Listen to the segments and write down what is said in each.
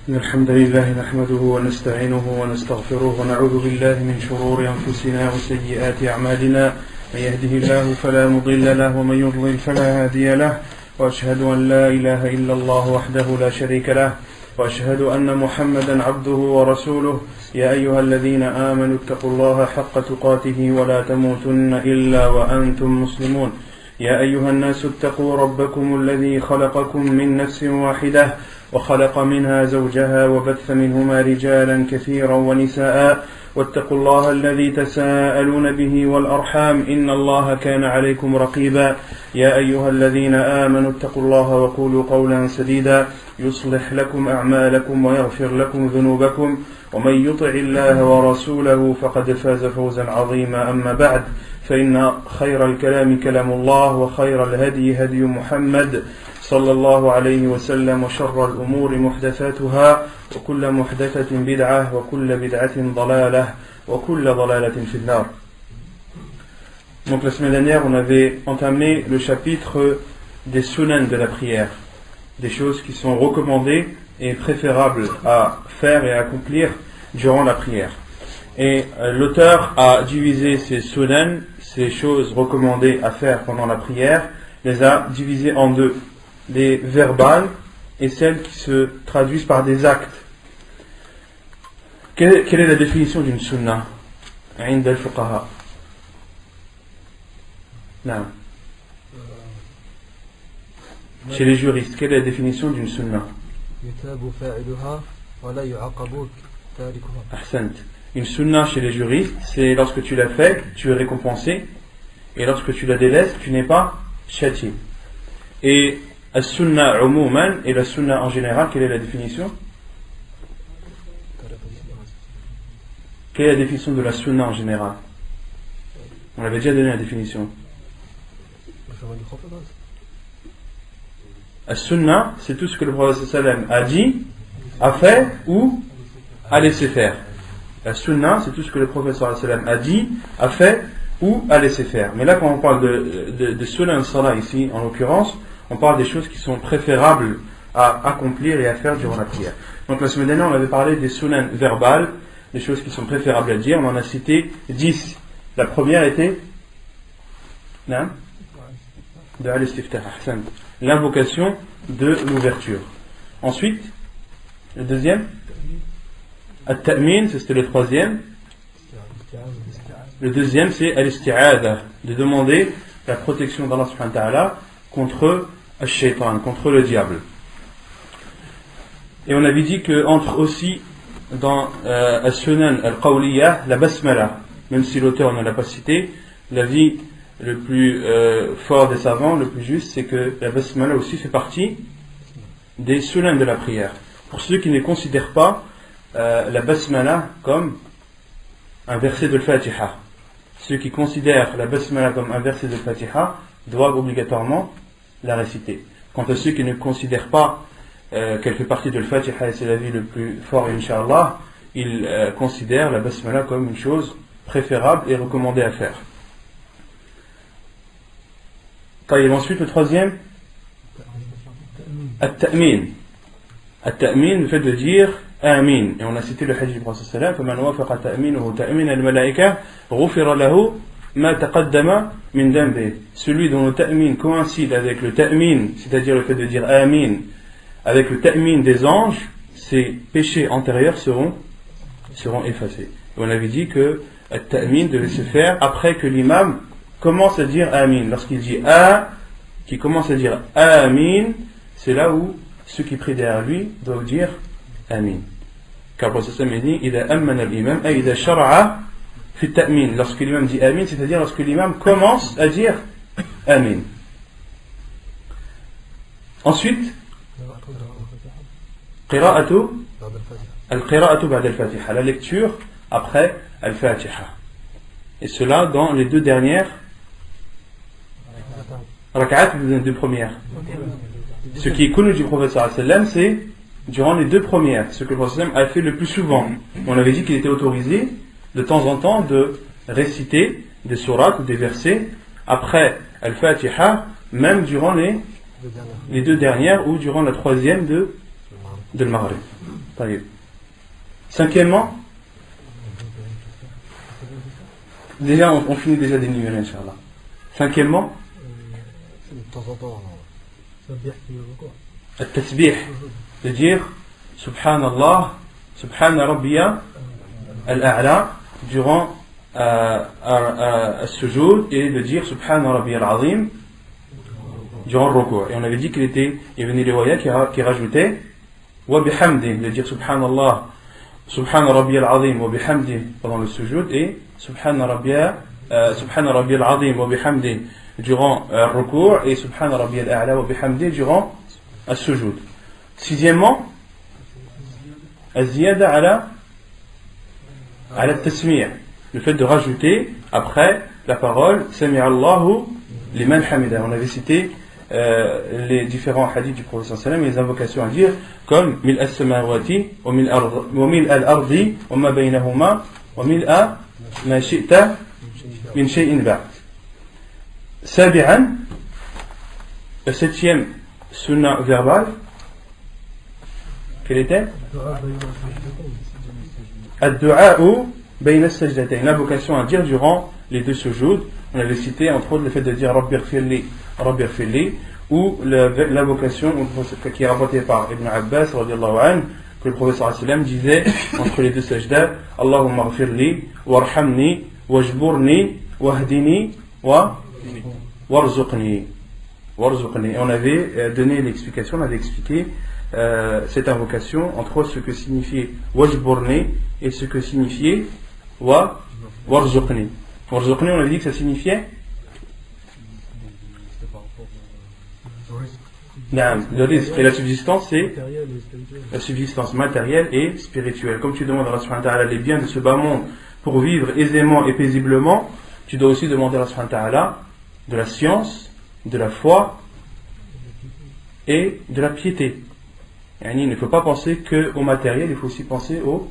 إن الحمد لله نحمده ونستعينه ونستغفره ونعوذ بالله من شرور أنفسنا وسيئات أعمالنا من يهده الله فلا مضل له ومن يضلل فلا هادي له وأشهد أن لا إله إلا الله وحده لا شريك له وأشهد أن محمدا عبده ورسوله يا أيها الذين آمنوا اتقوا الله حق تقاته ولا تموتن إلا وأنتم مسلمون يا أيها الناس اتقوا ربكم الذي خلقكم من نفس واحدة وخلق منها زوجها وبث منهما رجالا كثيرا ونساء واتقوا الله الذي تساءلون به والأرحام إن الله كان عليكم رقيبا يا أيها الذين آمنوا اتقوا الله وقولوا قولا سديدا يصلح لكم أعمالكم ويغفر لكم ذنوبكم ومن يطع الله ورسوله فقد فاز فوزا عظيما أما بعد فإن خير الكلام كلام الله وخير الهدي هدي محمد صلى الله عليه وسلم وشر الأمور محدثاتها وكل محدثة بدعة وكل بدعة ضلالة وكل ضلالة في النار. Donc la semaine dernière on avait entamé le chapitre des sunan de la prière, des choses qui sont recommandées et préférables à faire et à accomplir durant la prière. Et l'auteur a divisé ces sunan, ces choses recommandées à faire pendant la prière, les a divisées en deux, les verbales et celles qui se traduisent par des actes. Quelle est la définition d'une sunna عند الفقهاء؟ Non. Chez les juristes, quelle est la définition d'une sunna? Ahsant. Une sunna chez les juristes, c'est lorsque tu l'as fait, tu es récompensé, et lorsque tu la délaisses, tu n'es pas châtié. Et la sunna umuman et la sunna en général, quelle est la définition? Quelle est la définition de la sunna en général? On avait déjà donné la définition. La sunna, c'est tout ce que le prophète sallam a dit, a fait ou a laissé faire. La sunna, c'est tout ce que le prophète sallam a dit, a fait ou a laissé faire. Mais là, quand on parle de sunan salat ici, en l'occurrence, on parle des choses qui sont préférables à accomplir et à faire durant la prière. Donc la semaine dernière, on avait parlé des sunan verbales, des choses qui sont préférables à dire. On en a cité 10. La première était de al-istiftah, l'invocation de l'ouverture. Ensuite, le deuxième, at-ta'min, c'était le troisième. Le deuxième, c'est al-isti'adha, de demander la protection d'Allah subhanahu wa ta'ala contre al-shaytan, contre le diable. Et on avait dit qu'entre aussi dans al-sunan al-qawliya, la basmala, même si l'auteur ne l'a pas cité, l'avis le plus fort des savants, le plus juste, c'est que la basmala aussi fait partie des sunan de la prière. Pour ceux qui ne considèrent pas la basmala comme un verset de l'Fatiha, ceux qui considèrent la basmala comme un verset de l'Fatiha doivent obligatoirement la réciter. Quant à ceux qui ne considèrent pas qu'elle fait partie de l'Fatiha, et c'est l'avis le plus fort, Inch'Allah, ils considèrent la basmala comme une chose préférable et recommandée à faire. Et ensuite, le troisième, at-ta'min. At-ta'min, le fait de dire amin. Et on a cité le hadith du prophète sallallahu alayhi wa sallam, فَمَنْ وَافَقَ تَأْمِينُهُ تَأْمِينَ الْمَلَائِكَةِ غُفِرَ لَهُ مَا تَقَدَّمَ مِنْ ذَنْبِهِ. Celui dont le ta'min coïncide avec le ta'min, c'est-à-dire le fait de dire amin, avec le ta'min des anges, ses péchés antérieurs seront effacés. Et on avait dit que le ta'min devait se faire après que l'imam commence à dire amin. Lorsqu'il dit qui commence à dire amin, c'est là où ceux qui prient derrière lui doivent dire amin. Car le prophète dit إذا أمن الإمام أي إذا شرع في التأمين. Lorsque l'imam dit amin, c'est-à-dire lorsque l'imam commence à dire amin. Ensuite, al-qira'atu ba'da al-fatiha, la lecture après al-fatiha. Et cela dans les deux dernières rak'at, les deux premières. Ce qui est connu du prophète sallallahu alayhi wa sallam, c'est durant les deux premières, ce que le prophète sallallahu alayhi wa sallam a fait le plus souvent. On avait dit qu'il était autorisé de temps en temps de réciter des sourates ou des versets après al-fatiha, même durant les deux dernières ou durant la troisième de l'Maghrib. طيب. Cinquièmement, déjà on finit déjà d'énumérer, Inch'Allah. Cinquièmement, التسبيح, de dire Subhanallah, Subhana Rabbiya al-A'la durant al-Sujoud, et de dire Subhana Rabbiya al-Azim durant le recours. Et on avait dit qu'il y avait une riwaya qui rajoutait wa bihamdi, de dire Subhanallah, Subhana Rabbiya al-Azim wa bihamdi pendant le sujoud, et Subhana Rabbiya al-Azim wa bihamdi durant le recours, et Subhana Rabbiya al-A'la wa bihamdi durant le sujoud. Sixièmement, az-ziyada ala al-tasmi', le fait de rajouter après la parole Sami'a Allahu liman hamida. On avait cité les différents hadiths du prophète sallallahu alayhi wa sallam et les invocations à dire, comme mil as-samawati wa mil al-ardi wa ma baynahuma wa mil'a ma shi'ta min shay'in ba'd. Sabi'an, le septième sunnah verbal, quel était? Ad-du'a'u bayna as-sajdatayn, l'invocation à dire durant les deux sujouds. On avait cité entre autres le fait de dire Rabbi ighfirli, Rabbi ighfirli, ou l'invocation qui est rapportée par Ibn Abbas radiyallahu anhu, que le prophète sallallahu alayhi wa sallam disait entre les deux sajdas Allahumma ighfirli, warhamni, wajburni, wahdini, warzuqni. Et on avait donné l'explication, on avait expliqué cette invocation, entre autres ce que signifiait wajburni et ce que signifiait warzuqni. Warzuqni, on avait dit que ça signifiait le risque. Et la subsistance, c'est la subsistance matérielle et spirituelle. Comme tu demandes à Allah subhanahu wa ta'ala les biens de ce bas monde pour vivre aisément et paisiblement, tu dois aussi demander à Allah subhanahu wa ta'ala de la science, de la foi et de la piété. Il ne faut pas penser qu'au matériel, il faut aussi penser au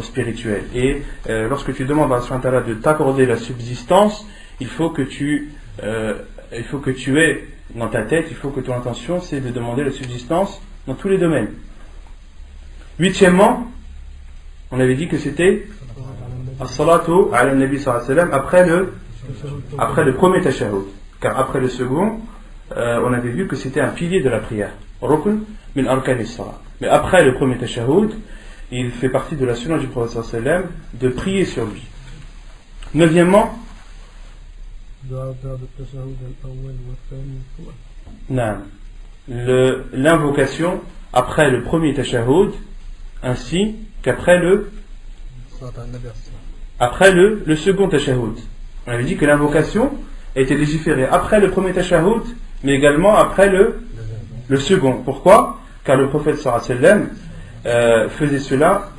spirituel. Et lorsque tu demandes à Allah subhanahu wa ta'ala de t'accorder la subsistance, il faut que tu aies dans ta tête, il faut que ton intention c'est de demander la subsistance dans tous les domaines. Huitièmement, on avait dit que c'était as-salatu ala nabi sallallahu alayhi wa sallam après le premier tashahhud, car après le second on avait vu que c'était un pilier de la prière, rukn min arkanis salat. Mais après le premier tashahhud, il fait partie de la sunna du prophète sallallahu alayhi wa sallam de prier sur lui. Neuvièmement, l'invocation après le premier tashahhud ainsi qu'après le second tashahhud. On avait dit que l'invocation a été légiférée après le premier tashahhud mais également après le second. Pourquoi? Car le prophète sallallahu alayhi wa sallam faisait cela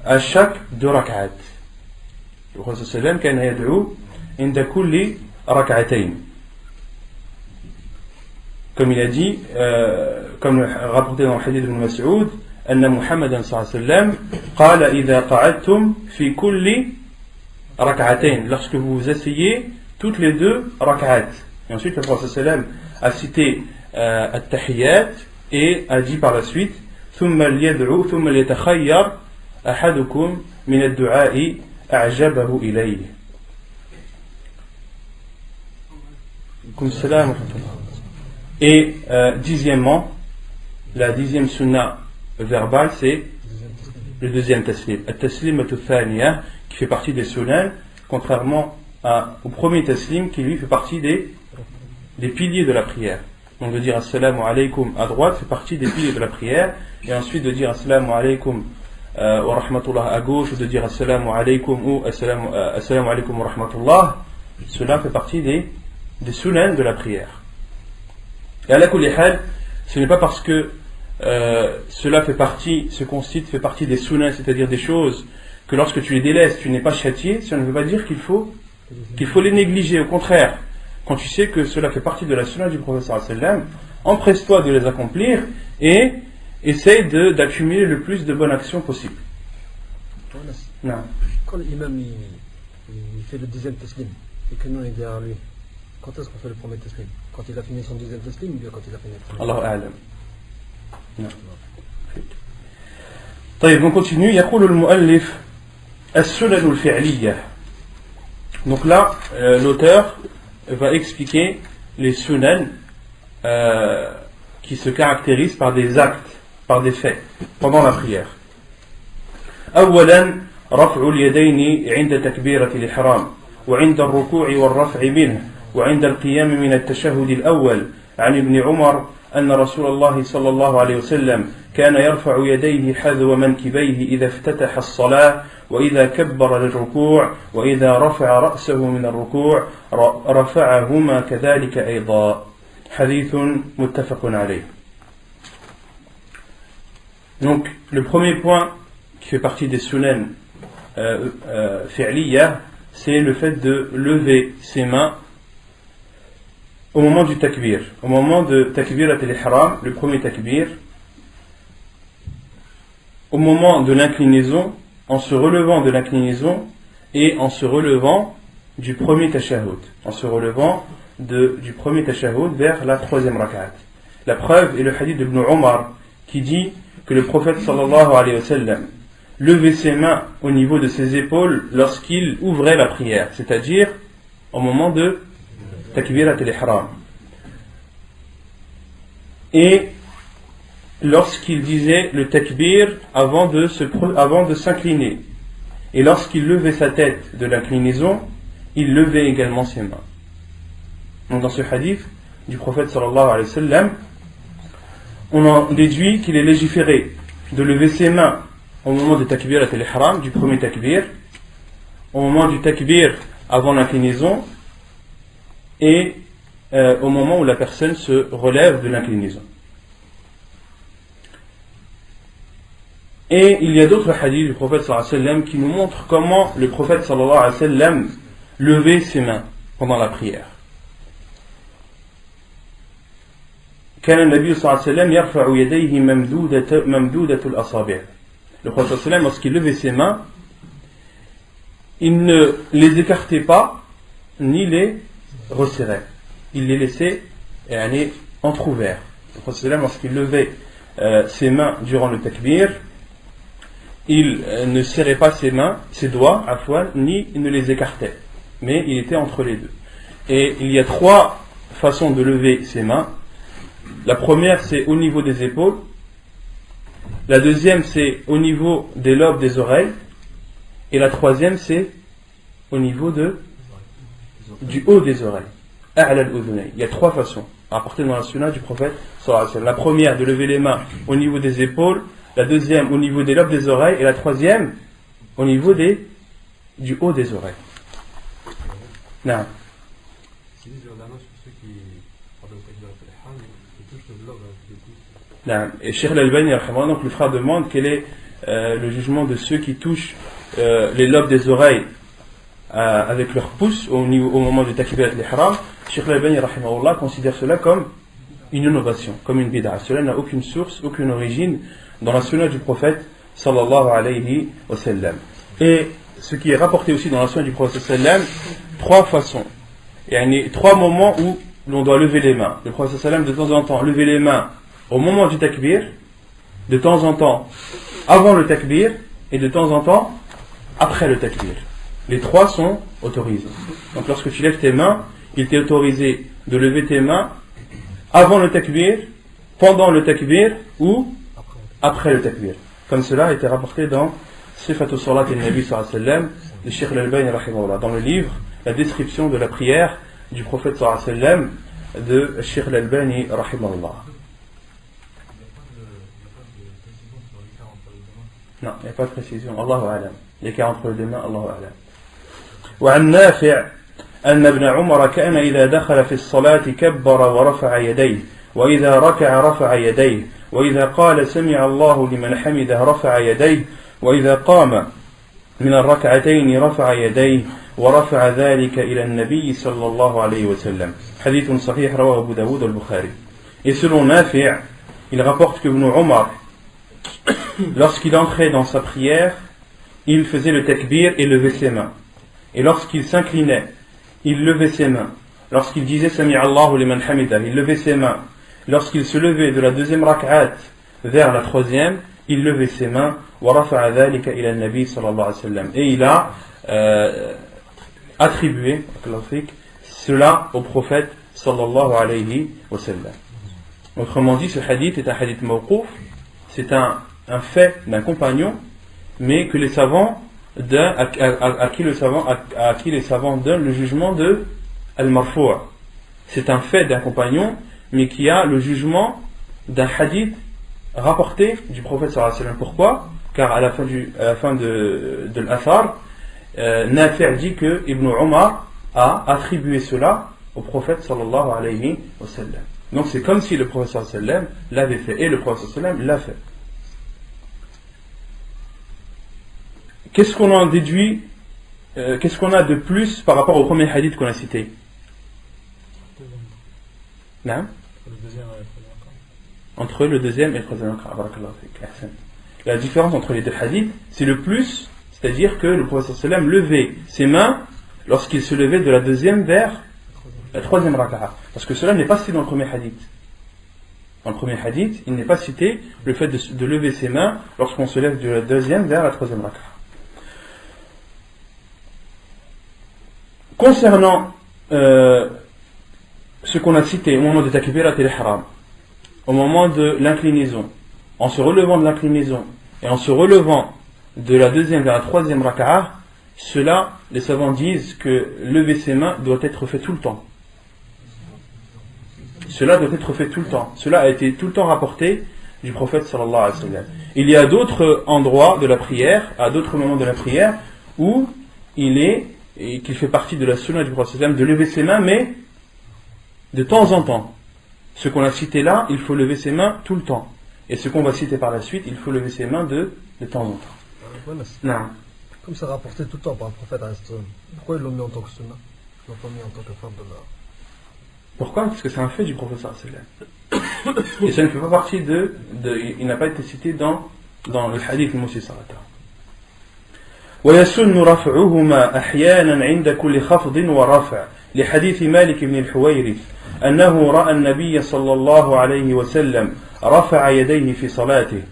à chaque deux rak'at. Le prophète sallallahu alayhi wa sallam kana yad'u inda kulli rak'atayn. Comme il a dit, comme rapporté dans le hadith de Mas'ud, أن محمدا صلى الله عليه وسلم قال إذا قعدتم في كل ركعتين, lorsque vous vous asseyez toutes les deux rak'at. Et ensuite le prophète sallallahu alayhi wa sallam a cité at-tahiyyat et a dit par la suite ثم ليدعو ثم ليتخير أحدكم من الدعاء أعجبه إليه. Et dixièmement, la dixième sunna verbale, c'est le deuxième taslim, at-taslim at-thaniya, qui fait partie des sunan, contrairement au premier taslim qui lui fait partie des piliers de la prière. Donc de dire assalamu alaykum à droite fait partie des piliers de la prière, et ensuite de dire assalamu alaykum wa rahmatullah à gauche, ou de dire assalamu alaykum ou assalamu alaykum wa rahmatullah, cela fait partie des sunan de la prière. Et à la kulli hal, ce n'est pas parce que cela fait partie des sunan, c'est-à-dire des choses que lorsque tu les délaisses, tu n'es pas châtié, ça ne veut pas dire qu'il faut les négliger. Au contraire, quand tu sais que cela fait partie de la sunna du prophète sallallahu alayhi wa sallam, empresse-toi de les accomplir et essaye d'accumuler le plus de bonnes actions possible. Non. Quand l'imam il fait le deuxième taslim et que nous on est derrière lui, quand est-ce qu'on fait le premier taslim? Quand il a fini son deuxième taslim ou bien quand il a fini le premier? Allahu a'lam. Non. طيب, on continue. يقول المؤلف السنن الفعلية. Donc là, l'auteur va expliquer les sunan qui se caractérisent par des actes, par des faits, pendant la prière. أولا رفع اليدين عند تكبيرة الإحرام وعند الركوع والرفع منه وعند القيام من التشهد الأول عن ابن عمر أن رسول الله صلى الله عليه وسلم كان يرفع يديه حذو منكبيه إذا افتتح الصلاة وإذا كبر للركوع وإذا رفع رأسه من الركوع رفعهما كذلك أيضا. حديث متفق عليه. Donc le premier point qui fait partie des sunan fi'liya, c'est le fait de lever ses mains au moment du takbir, au moment de takbirat al-ihram, le premier takbir, au moment de l'inclinaison, en se relevant de l'inclinaison et en se relevant du premier tashahhud, en se relevant du premier tashahhud vers la troisième rak'at. La preuve est le hadith d'Ibn Umar qui dit que le prophète sallallahu alayhi wa sallam levait ses mains au niveau de ses épaules lorsqu'il ouvrait la prière, c'est-à-dire au moment de takbirat al-ihram, et lorsqu'il disait le takbir avant de s'incliner, et lorsqu'il levait sa tête de l'inclinaison, il levait également ses mains. Donc dans ce hadith du prophète sallallahu alayhi wa sallam, on en déduit qu'il est légiféré de lever ses mains au moment de takbirat al-ihram, du premier takbir, au moment du takbir avant l'inclinaison, et au moment où la personne se relève de l'inclinaison. Et il y a d'autres hadiths du prophète sallallahu alayhi wa sallam qui nous montrent comment le prophète sallallahu alayhi wa sallam levait ses mains pendant la prière. كان النبي صلى الله عليه وسلم يرفع يديه ممدودة الأصابع. Le prophète sallallahu alayhi wa sallam, lorsqu'il levait ses mains, il ne les écartait pas ni les resserrait. Il les laissait entrouverts. Le prophète sallallahu alayhi wa sallam, lorsqu'il levait ses mains durant le takbir, il ne serrait pas ses mains, ses doigts, ni il ne les écartait, mais il était entre les deux. Et il y a trois façons de lever ses mains. La première, c'est au niveau des épaules. La deuxième, c'est au niveau des lobes des oreilles. Et la troisième, c'est au niveau du haut des oreilles. Il y a trois façons apportées dans la sunna du prophète sallallahu alayhi wa sallam. La première, de lever les mains au niveau des épaules. La deuxième, au niveau des lobes des oreilles. Et la troisième, au niveau du haut des oreilles. Non. Et Cheikh Al-Albani, donc le frère demande quel est le jugement de ceux qui touchent les lobes des oreilles avec leurs pouces au moment du takbirat al-ihram. Cheikh Al-Albani considère cela comme une innovation, comme une bid'a. Cela n'a aucune source, aucune origine dans la sunna du prophète sallallahu alayhi wa sallam. Et ce qui est rapporté aussi dans la sunna du prophète sallam, trois façons, trois moments où l'on doit lever les mains. Le prophète sallam de temps en temps lever les mains au moment du takbir, de temps en temps avant le takbir, et de temps en temps après le takbir. Les trois sont autorisés. Donc lorsque tu lèves tes mains, il t'est autorisé de lever tes mains avant le takbir, pendant le takbir ou après le takbir. Comme cela a été rapporté dans Sifatu Salat al-Nabi sallallahu alayhi wa sallam de Cheikh Al-Albani rahimahullah, dans le livre La description de la prière du prophète sallallahu alayhi wa sallam de Cheikh Al-Albani rahimahullah. Non, il n'y a pas de précision. Allahu a'lam. L'écart entre les deux mains, Allahu a'lam. وعن نافع أن ابن عمر كان إذا دخل في الصلاة كبر ورفع يديه وإذا ركع رفع يديه وإذا قال سمع الله لمن حمده رفع يديه وإذا قام من الركعتين رفع يديه ورفع ذلك إلى النبي صلى الله عليه وسلم. حديث صحيح رواه أبو داود والبخاري. Et selon Nafi', il rapporte que Ibn Umar, lorsqu'il entrait dans sa prière, il faisait le takbir et levait ses mains. Et lorsqu'il s'inclinait, il levait ses mains. Lorsqu'il disait Sami'a Allahu liman hamida, il levait ses mains. Lorsqu'il se levait de la deuxième rak'at vers la troisième, il levait ses mains, وَرَفَعَ ذَلِكَ إِلَى النَّبِي صلى الله عليه وسلم. Et il a attribué cela au prophète sallallahu alayhi wa sallam. Autrement dit, ce hadith est un hadith mawqouf, c'est un fait d'un compagnon, mais que les savants à qui les savants donnent le jugement de al-marfu'. C'est un fait d'un compagnon, mais qui a le jugement d'un hadith rapporté du prophète sallallahu alayhi wa sallam. Pourquoi? Car à la fin de l'Athar, Nafi' dit que Ibn Omar a attribué cela au prophète sallallahu alayhi wa sallam. Donc c'est comme si le prophète sallallahu alayhi wa sallam l'avait fait, et le prophète sallallahu alayhi wa sallam l'a fait. Qu'est-ce qu'on en déduit, qu'est-ce qu'on a de plus par rapport au premier hadith qu'on a cité? Non? Entre le deuxième et le troisième. La différence entre les deux hadiths, c'est le plus, c'est-à-dire que le prophète sallallahu alayhi wa sallam levait ses mains lorsqu'il se levait de la deuxième vers la troisième raka'a. Parce que cela n'est pas cité dans le premier hadith. Dans le premier hadith, il n'est pas cité le fait de lever ses mains lorsqu'on se lève de la deuxième vers la troisième raka'a. Concernant ce qu'on a cité au moment de takbirat al-ihram, au moment de l'inclinaison, en se relevant de l'inclinaison et en se relevant de la deuxième vers la troisième raka'a, cela, les savants disent que lever ses mains doit être fait tout le temps. Cela doit être fait tout le temps. Cela a été tout le temps rapporté du prophète sallallahu alayhi wa sallam. Il y a d'autres endroits de la prière, à d'autres moments de la prière, où qu'il fait partie de la sunna du prophète sallallahu alayhi wa sallam de lever ses mains, mais de temps en temps. Ce qu'on a cité là, il faut lever ses mains tout le temps. Et ce qu'on va citer par la suite, il faut lever ses mains de temps en temps. Non. Comme c'est rapporté tout le temps par le prophète, pourquoi ils l'ont mis en tant que sunna? Ils l'ont pas mis en tant que forme de la... Pourquoi? Parce que c'est un fait du prophète sallallahu alayhi wa sallam. Et ça ne fait pas partie il n'a pas été cité dans le hadith Moussa Sarata. ويسن رفعهما أحيانا عند كل خفض ورفع لحديث مالك بن الحويرث أنه رأى النبي صلى الله عليه وسلم رفع يديه في صلاته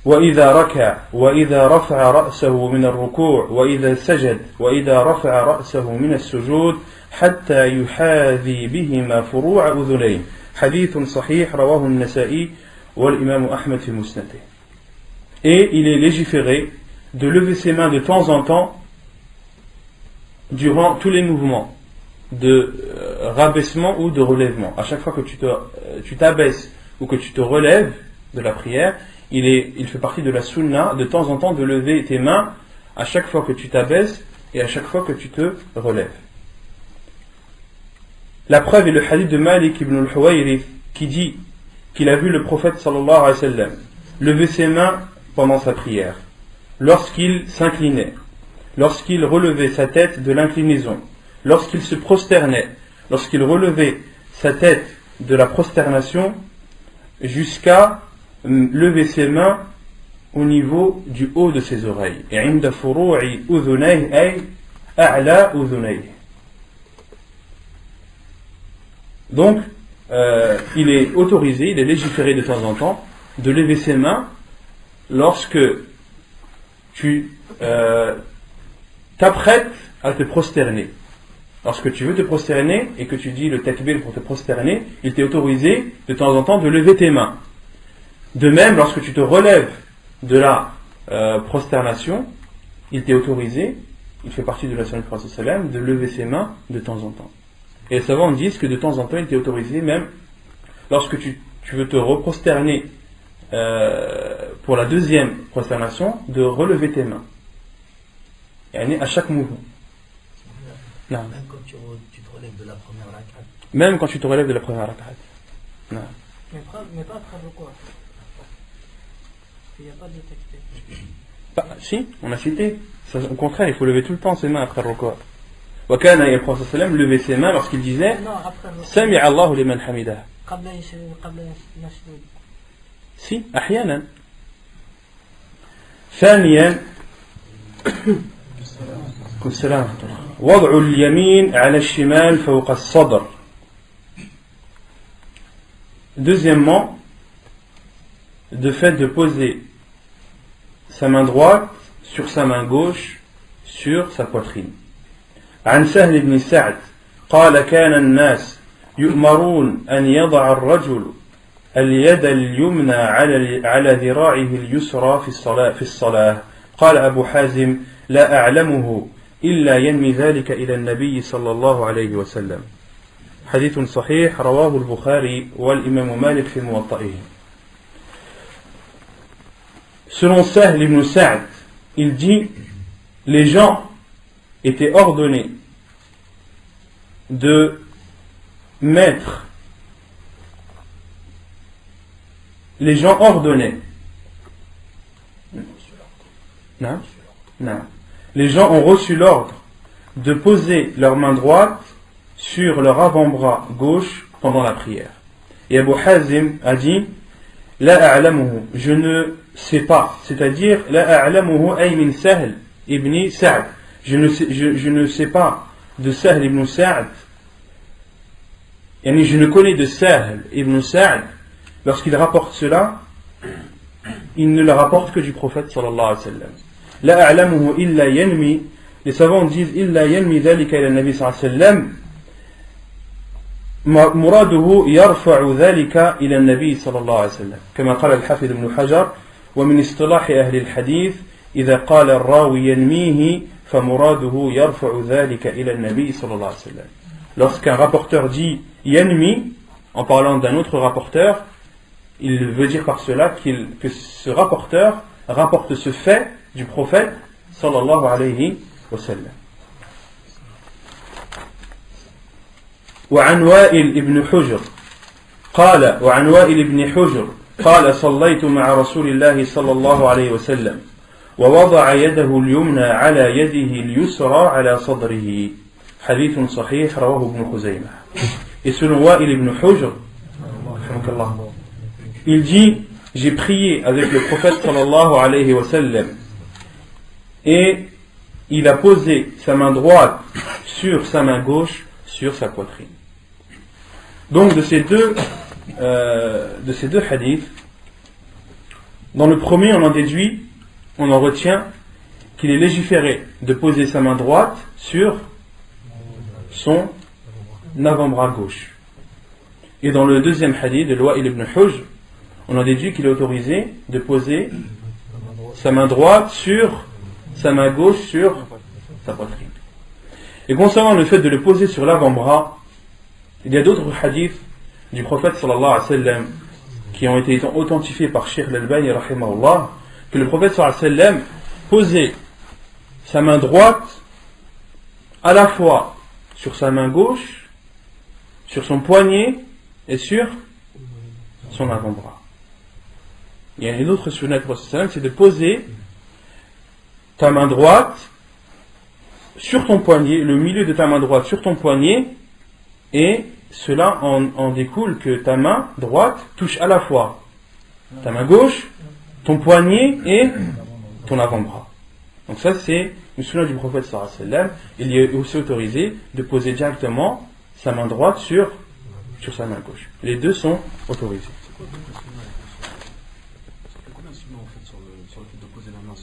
وإذا ركع وإذا رفع رأسه من الركوع وإذا سجد وإذا رفع رأسه من السجود حتى يحاذي بهما فروع أذنيه حديث صحيح رواه النسائي والإمام أحمد في مسنده. Et il est légiféré de lever ses mains de temps en temps durant tous les mouvements de rabaissement ou de relèvement. À chaque fois que tu t'abaisses ou que tu te relèves de la prière, il fait partie de la sunna de temps en temps de lever tes mains à chaque fois que tu t'abaisses et à chaque fois que tu te relèves. La preuve est le hadith de Malik ibn al-Huwayrith qui dit qu'il a vu le prophète sallallahu alayhi wa sallam lever ses mains pendant sa prière, lorsqu'il s'inclinait, lorsqu'il relevait sa tête de l'inclinaison, lorsqu'il se prosternait, lorsqu'il relevait sa tête de la prosternation jusqu'à lever ses mains au niveau du haut de ses oreilles. Et عند فروع أذنيه أي أعلى أذنيه. Donc, il est autorisé, il est légiféré de temps en temps de lever ses mains lorsque tu t'apprêtes à te prosterner. Lorsque tu veux te prosterner et que tu dis le takbir pour te prosterner, il t'est autorisé de temps en temps de lever tes mains. De même, lorsque tu te relèves de la prosternation, il t'est autorisé, il fait partie de la sunna du prophète sallallahu alayhi wa sallam, de lever ses mains de temps en temps. Et les savants disent que de temps en temps, il t'est autorisé, même lorsque tu veux te reprosterner pour la deuxième prosternation, de relever tes mains. À chaque mouvement. Même quand tu te relèves de la première rak'at. Même quand tu te relèves de la première rak'at. Non. Mais pas après le quoi. Il n'y a pas de takbir. Si, on a cité. Au contraire, il faut lever tout le temps ses mains après le record. وكان le prophète sallam levait ses mains lorsqu'il disait سمع الله لمن حمده. قبل يسجد. Si, أحيانا. ثانيا وضع اليمين على الشمال فوق الصدر. Deuxièmement, de fait de poser sa main droite sur sa main gauche sur sa poitrine. عن سهل بن سعد قال كان الناس يؤمرون أن يضع الرجل اليد اليمنى على ذراعه اليسرى في الصلاة قال أبو حازم لا أعلمه إلا ينمي ذلك إلى النبي صلى الله عليه وسلم. حديث صحيح رواه البخاري والإمام مالك في موطئه. Selon Sahl ibn Sa'd, il dit les gens étaient ordonnés de mettre, les gens ordonnaient, non, non, les gens ont reçu l'ordre de poser leur main droite sur leur avant-bras gauche pendant la prière. Et Abu Hazim a dit La a'lamuhu, je ne sais pas, c'est-à-dire La a'lamuhu ay min Sahl ibn Sa'd, je ne sais pas de Sahl ibn Sa'd, et je ne connais de Sahl ibn Sa'd, lorsqu'il rapporte cela, il ne le rapporte que du prophète sallallahu alayhi wa sallam. La a'lamuhu illa yanmi, les savants disent illa yanmi dhalika ila nabi sallallahu alayhi wa sallam, مراده يرفع ذلك إلى النبي صلى الله عليه وسلم كما قال الحافظ ابن حجر ومن اصطلاح أهل الحديث إذا قال الراوي ينميه فمراده يرفع ذلك إلى النبي صلى الله عليه وسلم. Lorsqu'un rapporteur dit yanmi en parlant d'un autre rapporteur, il veut dire par cela que ce rapporteur rapporte ce fait du prophète sallallahu alayhi wa sallam. وعن وائل بن حجر قال صليت مع رسول الله صلى الله عليه وسلم ووضع يده اليمنى على يده اليسرى على صدره حديث صحيح رواه ابن خزيمة. Et selon Wa'il ibn Hujr, il dit j'ai prié avec le prophète sallallahu alayhi wa sallam et il a posé sa main droite sur sa main gauche sur sa poitrine. Donc de ces deux hadiths, dans le premier on en retient qu'il est légiféré de poser sa main droite sur son avant-bras gauche. Et dans le deuxième hadith de Wa'il ibn Hujr, on en déduit qu'il est autorisé de poser sa main droite sur sa main gauche sur sa poitrine. Et concernant le fait de le poser sur l'avant-bras, il y a d'autres hadiths du prophète sallallahu alayhi wa sallam qui ont été authentifiés par Cheikh al-Albani rahimahullah, que le prophète sallallahu alayhi wa sallam posait sa main droite à la fois sur sa main gauche, sur son poignet et sur son avant-bras. Il y a une autre sunnah du prophète sallallahu alayhi wa sallam, c'est de poser ta main droite sur ton poignet, le milieu de ta main droite sur ton poignet, et cela en découle que ta main droite touche à la fois ta main gauche, ton poignet et ton avant-bras. Donc ça c'est une sunna du prophète sallallahu alayhi wa sallam. Il est aussi autorisé de poser directement sa main droite sur sa main gauche. Les deux sont autorisés. Combien de sunna en fait sur le fait de poser la main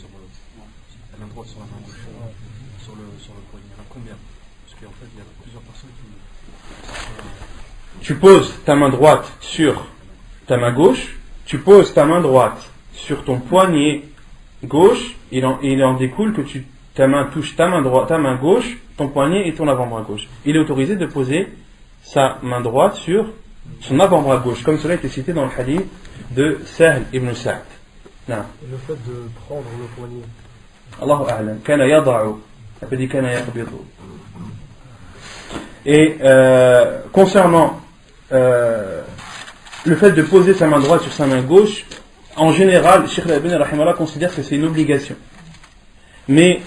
droite sur la main gauche sur le poignet? Il y en a combien? Parce qu'en fait il y a plusieurs personnes qui... Tu poses ta main droite sur ta main gauche, tu poses ta main droite sur ton poignet gauche, il en découle que ta main touche ta main gauche, ton poignet et ton avant-bras gauche. Il est autorisé de poser sa main droite sur son avant-bras gauche, comme cela a été cité dans le hadith de Sahl ibn Sa'd. Non. Le fait de prendre le poignet. Allahu a'lam. Kana yada'u. Ça peut dire kana yaqbidu. Et concernant le fait de poser sa main droite sur sa main gauche, en général, Cheikh al-Albani rahimahullah considère que c'est une obligation. Mais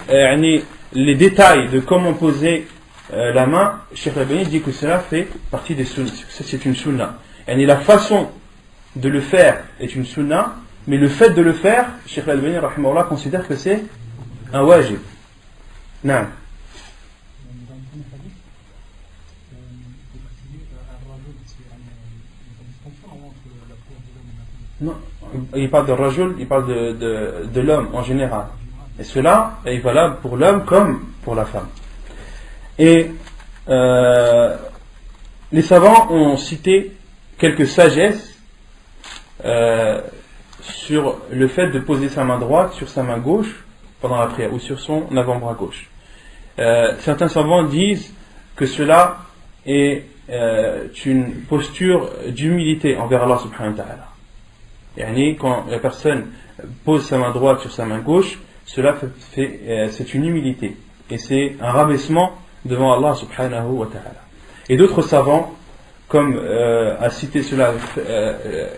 les détails de comment poser la main, Cheikh al-Albani dit que cela fait partie des sunnah. C'est une sunnah. Et la façon de le faire est une sunnah, mais le fait de le faire, Cheikh al-Albani rahimahullah considère que c'est un wajib. Non. Non, il parle de rajul, il parle de l'homme en général. Et cela est valable pour l'homme comme pour la femme. Et les savants ont cité quelques sagesses sur le fait de poser sa main droite sur sa main gauche pendant la prière ou sur son avant-bras gauche. Certains savants disent que cela est une posture d'humilité envers Allah subhanahu wa ta'ala. Yani, quand la personne pose sa main droite sur sa main gauche, cela c'est une humilité et c'est un rabaissement devant Allah subhanahu wa ta'ala. Et d'autres savants, comme a cité cela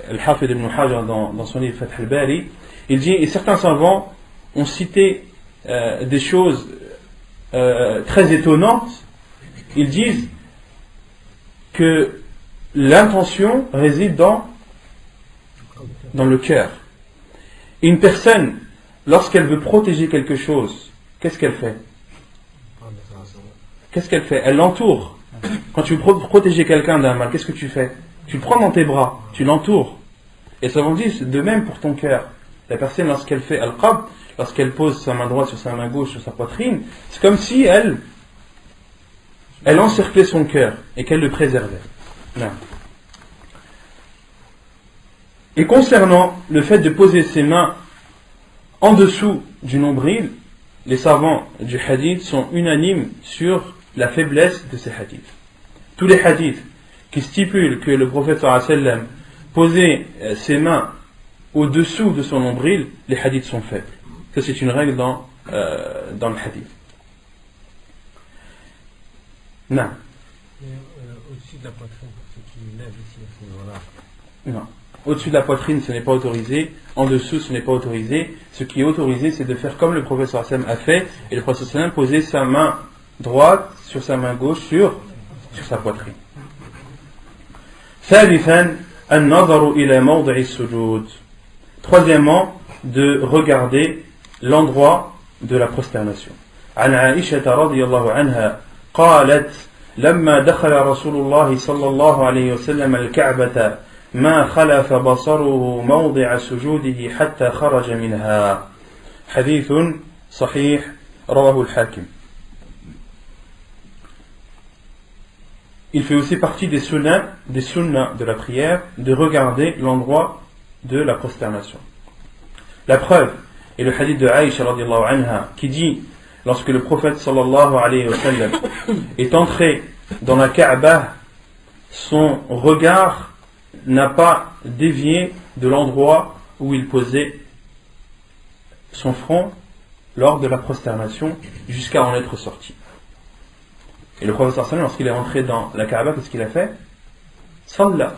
Al-Hafid ibn Hajar dans son livre Fath al-Bari, il dit, et certains savants ont cité des choses très étonnantes. Ils disent que l'intention réside dans le cœur. Une personne, lorsqu'elle veut protéger quelque chose, qu'est-ce qu'elle fait? Elle l'entoure. Quand tu veux protéger quelqu'un d'un mal, qu'est-ce que tu fais? Tu le prends dans tes bras, tu l'entoures. Et ça veut dire de même pour ton cœur. La personne, lorsqu'elle fait al-qabd, lorsqu'elle pose sa main droite sur sa main gauche, sur sa poitrine, c'est comme si elle encerclait son cœur et qu'elle le préservait. Non. Et concernant le fait de poser ses mains en dessous du nombril, les savants du hadith sont unanimes sur la faiblesse de ces hadiths. Tous les hadiths qui stipulent que le prophète sallallahu alayhi wa sallam posait ses mains au-dessous de son nombril, les hadiths sont faibles. Ça, c'est une règle dans le hadith. Non. Au-dessus de la poitrine, pour ceux qui lèvent ici à ce niveau-là. Non. Au-dessus de la poitrine, ce n'est pas autorisé. En dessous, ce n'est pas autorisé. Ce qui est autorisé, c'est de faire comme le prophète sallallahu alayhi wa sallam a fait. Et le prophète sallallahu alayhi wa sallam posait sa main droite sur sa main gauche sur sa poitrine. ثالثا النظر إلى موضع السجود. Troisièmement, de regarder l'endroit de la prosternation. عن عائشة رضي الله عنها قالت لما دخل رسول الله صلى الله عليه وسلم الكعبة ما خلف بصره موضع سجوده حتى خرج منها. حديث صحيح رواه الحاكم. Il fait aussi partie des sunnahs de la prière de regarder l'endroit de la prosternation. La preuve est le hadith de Aïcha radiallahu anha qui dit, lorsque le prophète sallallahu alayhi wa sallam est entré dans la Kaaba, son regard n'a pas dévié de l'endroit où il posait son front lors de la prosternation jusqu'à en être sorti. Et le prophète sallallahu alayhi wa sallam, lorsqu'il est rentré dans la Kaaba, qu'est-ce qu'il a fait? Salla,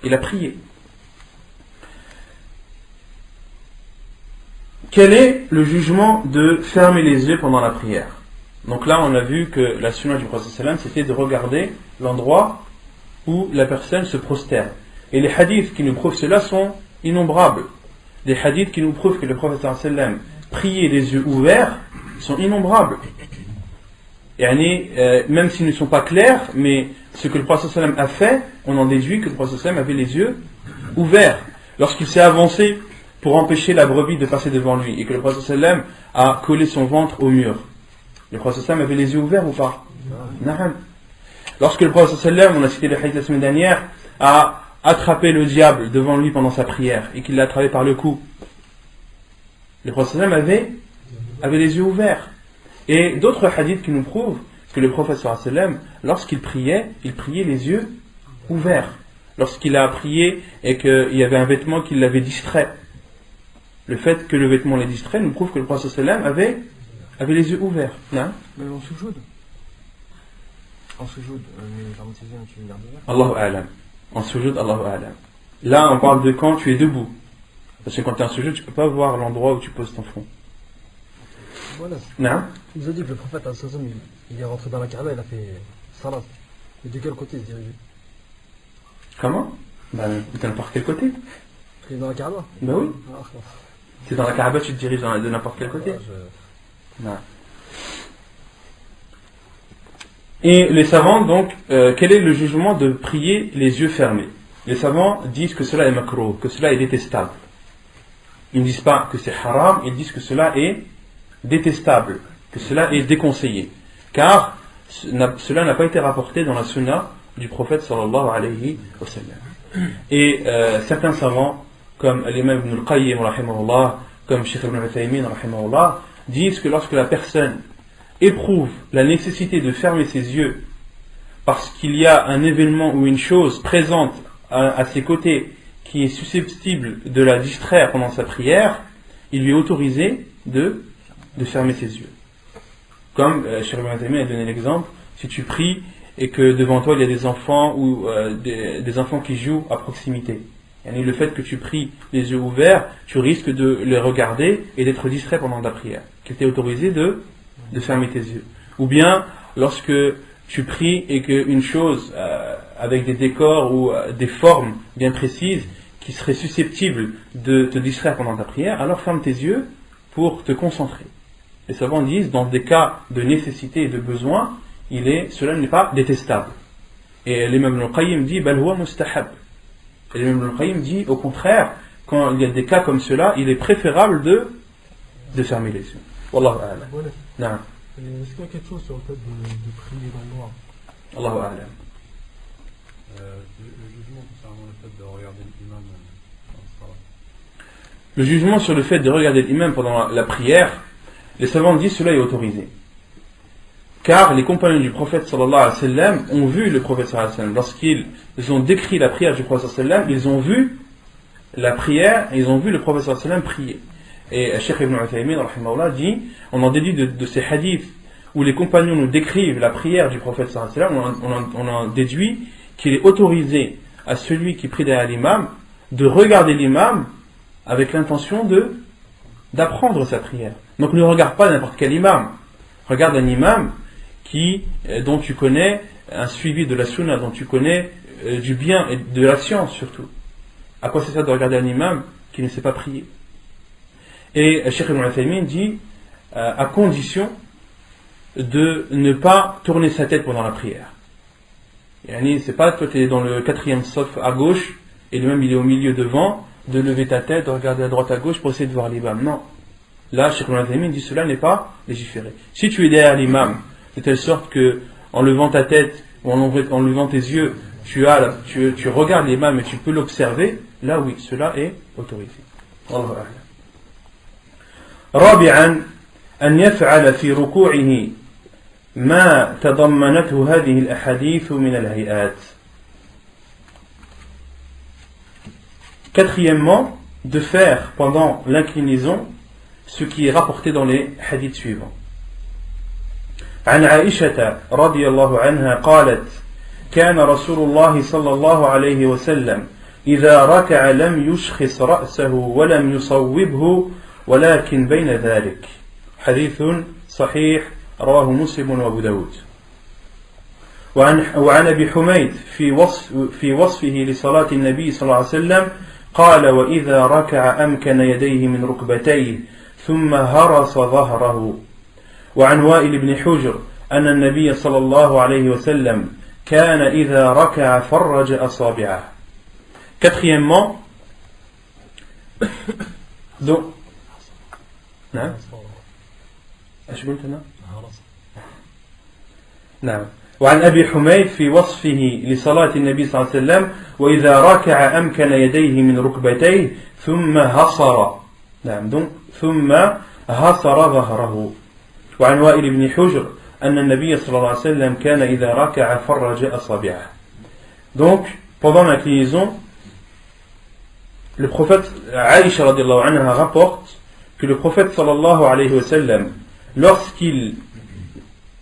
il a prié. Quel est le jugement de fermer les yeux pendant la prière? Donc là, on a vu que la sunna du prophète sallallahu alayhi wa sallam, c'était de regarder l'endroit où la personne se prosterne. Et les hadiths qui nous prouvent cela sont innombrables. Les hadiths qui nous prouvent que le prophète sallallahu alayhi wa sallam priait les yeux ouverts sont innombrables. Même s'ils ne sont pas clairs, mais ce que le prophète sallallahu alayhi wa sallam a fait, on en déduit que le prophète sallallahu alayhi wa sallam avait les yeux ouverts. Lorsqu'il s'est avancé pour empêcher la brebis de passer devant lui et que le prophète sallallahu alayhi wa sallam a collé son ventre au mur, le prophète sallallahu alayhi wa sallam avait les yeux ouverts ou pas? Non. Lorsque le prophète sallallahu alayhi wa sallam, on a cité le hadith la semaine dernière, a attrapé le diable devant lui pendant sa prière et qu'il l'a attrapé par le cou, le prophète sallallahu alayhi wa sallam avait les yeux ouverts. Et d'autres hadiths qui nous prouvent que le prophète sallallahu alayhi wa sallam, lorsqu'il priait, il priait les yeux ouverts. Lorsqu'il a prié et qu'il y avait un vêtement qui l'avait distrait, le fait que le vêtement l'ait distrait nous prouve que le prophète sallallahu alayhi wa sallam avait les yeux ouverts. Non? Même en sujoud. En sujoud, tu regardes ouvert. Allahu a'lam. En sujoud, Allahu a'lam. Là, on parle de quand tu es debout. Parce que quand tu es en sujoud, tu ne peux pas voir l'endroit où tu poses ton front. Voilà. Non? Il nous a dit que le prophète, il est rentré dans la Kaaba, il a fait salat. Et de quel côté il se dirige? Comment? Ben, de n'importe quel côté. Parce qu'il est dans la Kaaba? Ben oui. Ah, Si dans la Kaaba, tu te diriges de n'importe quel côté. Non. Et les savants, donc, quel est le jugement de prier les yeux fermés? Les savants disent que cela est makruh, que cela est détestable. Ils ne disent pas que c'est haram, ils disent que cela est détestable, que cela est déconseillé. Car cela n'a pas été rapporté dans la sunna du prophète sallallahu alayhi wa sallam. Et certains savants, comme l'imam Ibn al-Qayyim, rahimahullah, comme Cheikh Ibn Uthaymin, rahimahullah, disent que lorsque la personne éprouve la nécessité de fermer ses yeux parce qu'il y a un événement ou une chose présente à ses côtés qui est susceptible de la distraire pendant sa prière, il lui est autorisé de fermer ses yeux. Comme Cheikh Ibn Uthaymin a donné l'exemple, si tu pries et que devant toi il y a des enfants ou des enfants qui jouent à proximité, et le fait que tu pries les yeux ouverts, tu risques de les regarder et d'être distrait pendant ta prière. Qu'il t'est autorisé de fermer tes yeux. Ou bien lorsque tu pries et qu'une chose avec des décors ou des formes bien précises qui seraient susceptibles de te distraire pendant ta prière, alors ferme tes yeux pour te concentrer. Les savants disent, dans des cas de nécessité et de besoin, cela n'est pas détestable. Et l'imam Ibn al-Qayyim dit, bal huwa mustahab. Et l'imam Ibn al-Qayyim dit, au contraire, quand il y a des cas comme cela, il est préférable de fermer les yeux. Wallahu a'lam. Voilà. Naam. Est-ce qu'il y a quelque chose sur le fait de prier dans le noir? Allahu a'lam. Le jugement concernant le fait de regarder l'imam dans le salat. Le jugement sur le fait de regarder l'imam pendant la prière, les savants disent cela est autorisé. Car les compagnons du prophète sallallahu alayhi wa sallam ont vu le prophète sallallahu alayhi wa sallam. Lorsqu'ils ont décrit la prière du prophète sallallahu alayhi wa sallam, ils ont vu la prière et ils ont vu le prophète sallallahu alayhi wa sallam prier. Et Cheikh Ibn Uthaymin rahimahullah dit, on en déduit de ces hadiths où les compagnons nous décrivent la prière du prophète sallallahu alayhi wa sallam, on en déduit qu'il est autorisé à celui qui prie derrière l'imam de regarder l'imam avec l'intention d'apprendre sa prière. Donc ne regarde pas n'importe quel imam, regarde un imam dont tu connais un suivi de la sunna, dont tu connais du bien et de la science surtout. À quoi c'est ça de regarder un imam qui ne sait pas prier? Et Cheikh Ibn Uthaymin dit à condition de ne pas tourner sa tête pendant la prière. C'est pas toi tu es dans le 4e saf à gauche et l'imam il est au milieu devant, de lever ta tête, de regarder à droite à gauche pour essayer de voir l'imam. Non. Là, Cheikh Ibn Uthaymin dit cela n'est pas légiféré. Si tu es derrière l'imam, de telle sorte que en levant ta tête ou en levant tes yeux, tu regardes l'imam et tu peux l'observer, là oui, cela est autorisé. Wallahu a'lam. رابعا أن يفعل في ركوعه ما تضمنته هذه الأحاديث من الهيئات. Quatrièmement, de faire pendant l'inclinaison ce qui est rapporté dans les hadiths suivants. عن عائشة رضي الله عنها قالت: كان رسول الله صلى الله عليه وسلم إذا ركع لم يشخص رأسه ولم يصوبه ولكن بين ذلك. حديث صحيح رواه مسلم وأبو داود. وعن أبي حميد في وصفه لصلاة النبي صلى الله عليه وسلم قال: وإذا ركع أمكن يديه من ركبتيه ثم هرس ظهره. وعن وائل بن حجر أن النبي صلى الله عليه وسلم كان إذا ركع فرج أصابعه. Quatrièmement, donc, نعم ايش قلت انا؟ نعم. وعن ابي حميد في وصفه لصلاة النبي صلى الله عليه وسلم: واذا ركع امكن يديه من ركبتيه ثم هصر. نعم donc ثم هصر ظهره. وعن وائل بن حجر أن النبي صلى الله عليه وسلم كان إذا ركع فرج أصابعه. Donc pendant l'inclinaison, le prophète Aïcha radhiyallahu anha rapporte que le prophète sallallahu alayhi wa sallam, lorsqu'il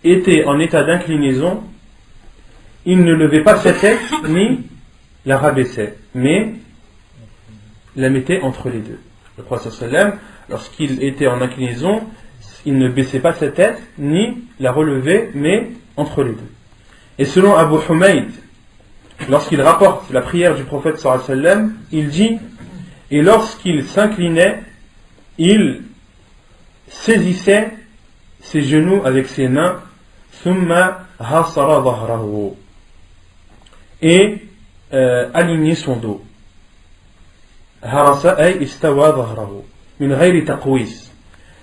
était en état d'inclinaison, il ne levait pas sa tête ni la rabaissait, mais la mettait entre les deux. Le prophète sallallahu alayhi wa sallam, lorsqu'il était en inclinaison, il ne baissait pas sa tête ni la relevait, mais entre les deux. Et selon Abu Humayd, lorsqu'il rapporte la prière du prophète sallallahu alayhi wa sallam, il dit: et lorsqu'il s'inclinait, il saisissait ses genoux avec ses mains, thumma hasara dhahrahu, et alignait son dos. Harasa ay istawa dhahrahu, min ghayri taqwis,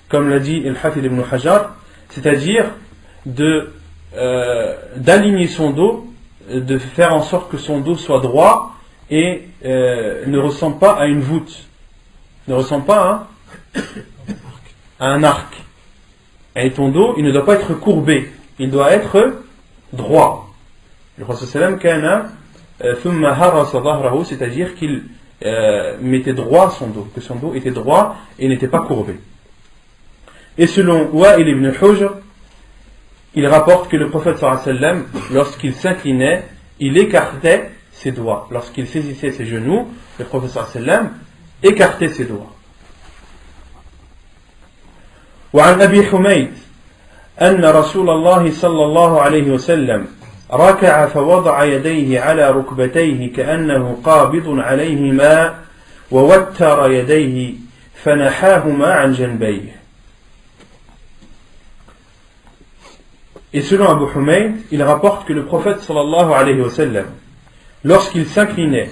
comme l'a dit Al-Hafid ibn Hajar, c'est-à-dire d'aligner son dos, de faire en sorte que son dos soit droit et ne ressemble pas à une voûte, ne ressemble pas à un arc. Et ton dos, il ne doit pas être courbé, il doit être droit. Le Prophète sallam kana thumma harasa dhahrahu, c'est-à-dire qu'il mettait droit son dos, que son dos était droit et n'était pas courbé. Et selon Wa'il ibn Hujr, il rapporte que le Prophète sallallahu alayhi wa sallam, lorsqu'il s'inclinait, il écartait ses doigts. Lorsqu'il saisissait ses genoux, le Prophète sallallahu alayhi wa sallam écartait ses doigts. وعن أبي حميد أن رسول الله صلى الله عليه وسلم ركع فوضع يديه على ركبتيه كأنه قابض عليهما ووتر يديه فنحاهما عن جنبيه. Et selon Abu Humayd, il rapporte que le prophète sallallahu alayhi wa sallam, lorsqu'il s'inclinait,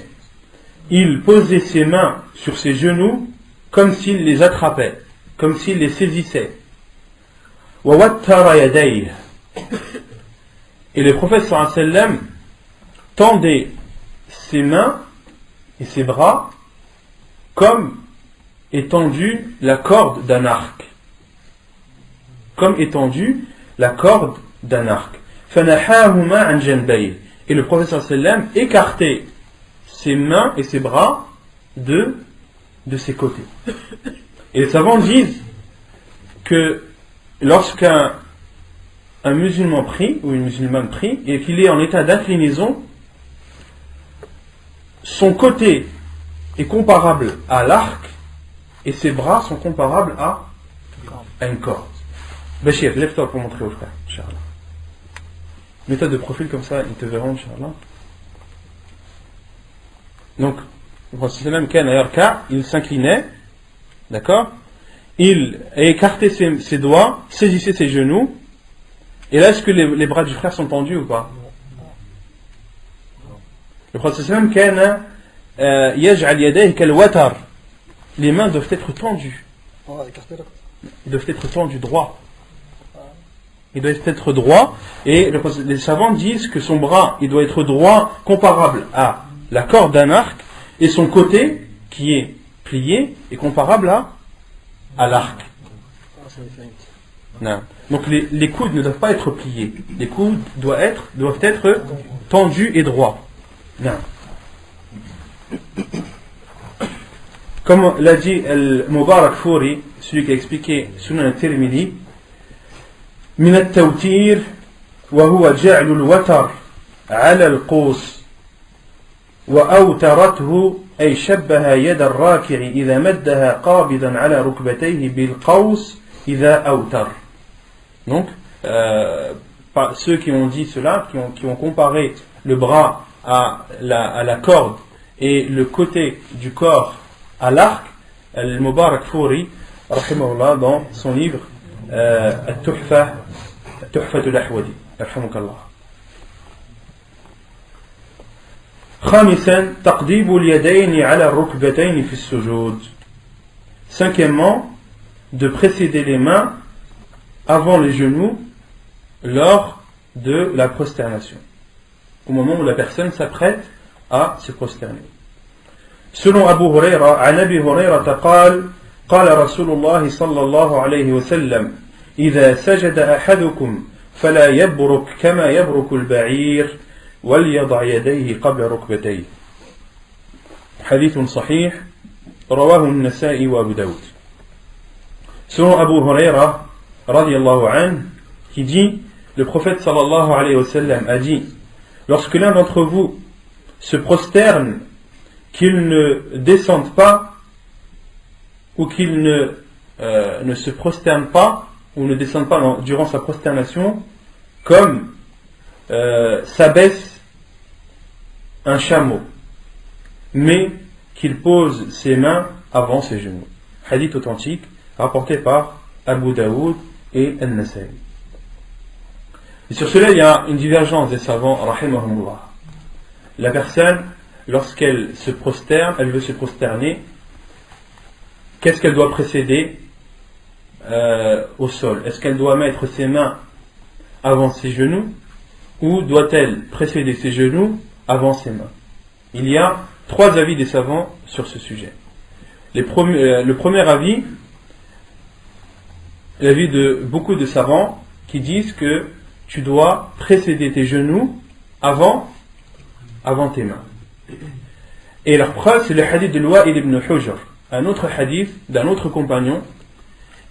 il posait ses mains sur ses genoux comme s'il les attrapait, comme s'il les saisissait. وَوَتَّرَ يَدَيْهِ. Et le prophète sallallahu alayhi wa sallam tendait ses mains et ses bras comme étendue la corde d'un arc. Comme étendue la corde d'un arc. فَنَحَاهُمَا عَنْ جَنْبَيْهِ. Et le prophète sallallahu alayhi wa sallam écartait ses mains et ses bras de ses côtés. Et les savants disent que lorsqu'un musulman prie, ou une musulmane prie, et qu'il est en état d'inclinaison, son côté est comparable à l'arc, et ses bras sont comparables à une corde. Bachir, lève-toi pour montrer au frère, Inch'Allah. Mets-toi de profil comme ça, ils te verront, Inch'Allah. Donc, le prophète il s'inclinait, d'accord? Il écartait ses doigts, saisissait ses genoux. Et là, est-ce que les bras du frère sont tendus ou pas? Le prophète yaj'al yadayhi kal watar. Les mains doivent être tendues. Ils doivent être tendus droit. Il doit être droit, et les savants disent que son bras, il doit être droit, comparable à la corde d'un arc, et son côté, qui est plié, est comparable à l'arc. Non. Donc les coudes ne doivent pas être pliés. Les coudes doivent être tendus et droits. Non. Comme l'a dit Al-Mubarak Furi, celui qui a expliqué Sunan al-Tirmidhi, من التوتير وهو جعل الوتر على القوس وأوترته أي شبه يد الراكع إذا مدها قابضا على ركبتيه بالقوس إذا أوتر. Donc ceux qui ont dit cela, qui ont comparé le bras à la corde et le côté du corps à l'arc, Al-Mubarak Furi rahimahullah, dans son livre التحفة الأحوذي يرحمك الله. خامسا تقديم اليدين على الركبتين في السجود. Cinquièmement, de précéder les mains avant les genoux lors de la prosternation, au moment où la personne s'apprête à se prosterner. Selon Abu Huraira, عن أبي هريرة قال قال رسول الله صلى الله عليه وسلم إذا سجد أحدكم فلا يبرك كما يبرك البعير وليضع يديه قبل ركبتيه. حديث صحيح رواه النسائي وأبو داود. Selon Abu Huraira radiyallahu anhu, qui dit, le prophète sallallahu alayhi wa sallam a dit, lorsque l'un d'entre vous se prosterne, qu'il ne descende pas ou qu'il ne se prosterne pas ou ne descende pas durant sa prosternation comme s'abaisse un chameau, mais qu'il pose ses mains avant ses genoux. Hadith authentique rapporté par Abu Daoud et An-Nasa'i. Et sur cela il y a une divergence des savants rahimahumullah. La personne, lorsqu'elle se prosterne, elle veut se prosterner, qu'est-ce qu'elle doit précéder au sol? Est-ce qu'elle doit mettre ses mains avant ses genoux ou doit-elle précéder ses genoux avant ses mains? Il y a 3 avis des savants sur ce sujet. Le premier avis, l'avis de beaucoup de savants qui disent que tu dois précéder tes genoux avant tes mains. Et leur preuve, c'est le hadith de Wa'il ibn Hujr, un autre hadith d'un autre compagnon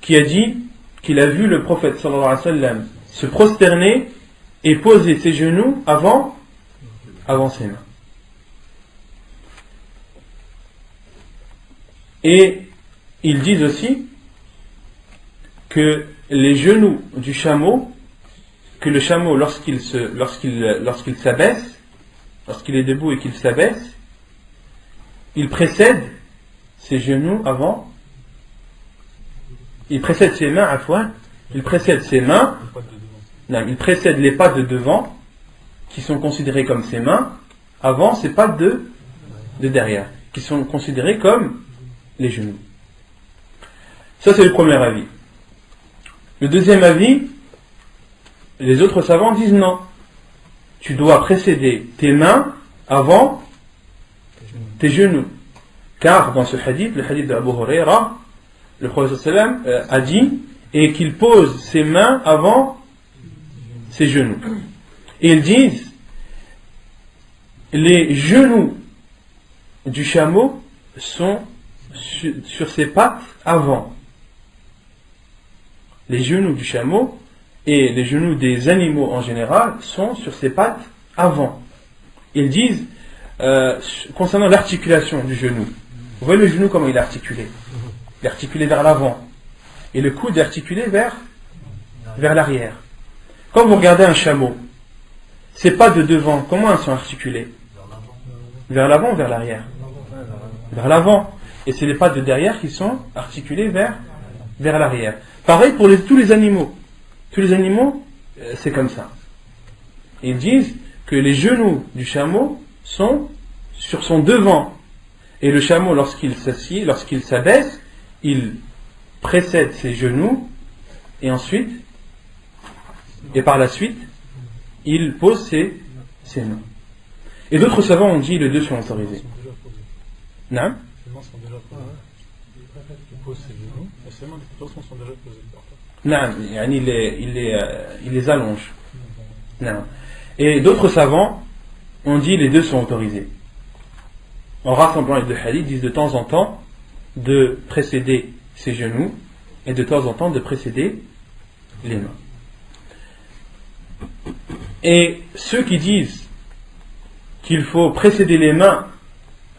qui a dit qu'il a vu le prophète sallallahu alayhi wa sallam se prosterner et poser ses genoux avant ses mains. Et ils disent aussi que les genoux du chameau, que le chameau lorsqu'il s'abaisse, lorsqu'il est debout et qu'il s'abaisse, il précède ses genoux avant, il précède ses mains il précède ses mains, non, il précède les pattes de devant, qui sont considérées comme ses mains, avant ses pattes de derrière, qui sont considérées comme les genoux. Ça, c'est le premier avis. Le deuxième avis, les autres savants disent non. Tu dois précéder tes mains avant tes genoux. Car dans ce hadith, le hadith d'Abu Huraira, le prophète sallam a dit et qu'il pose ses mains avant ses genoux. Et ils disent les genoux du chameau sont sur ses pattes avant. Les genoux du chameau et les genoux des animaux en général sont sur ses pattes avant. Ils disent concernant l'articulation du genou, vous voyez le genou comment il est articulé? Il est articulé vers l'avant et le coude est articulé vers l'arrière. Quand vous regardez un chameau, ses pattes de devant, comment elles sont articulées? Vers l'avant ou vers l'arrière? Vers l'avant. Et c'est les pattes de derrière qui sont articulées vers l'arrière. Pareil pour tous les animaux. Tous les animaux, c'est comme ça. Ils disent que les genoux du chameau sont sur son devant. Et le chameau, lorsqu'il s'assied, lorsqu'il s'abaisse, il précède ses genoux et par la suite, il pose ses mains. Et d'autres savants ont dit les deux sont autorisés. Non? Les mains sont déjà posées. Il pose ses genoux et ses mains de toute façon sont déjà posées. Non, il les allonge. Non. Et d'autres savants ont dit les deux sont autorisés. En rassemblant les deux hadiths, disent de temps en temps de précéder ses genoux et de temps en temps de précéder les mains. Et ceux qui disent qu'il faut précéder les mains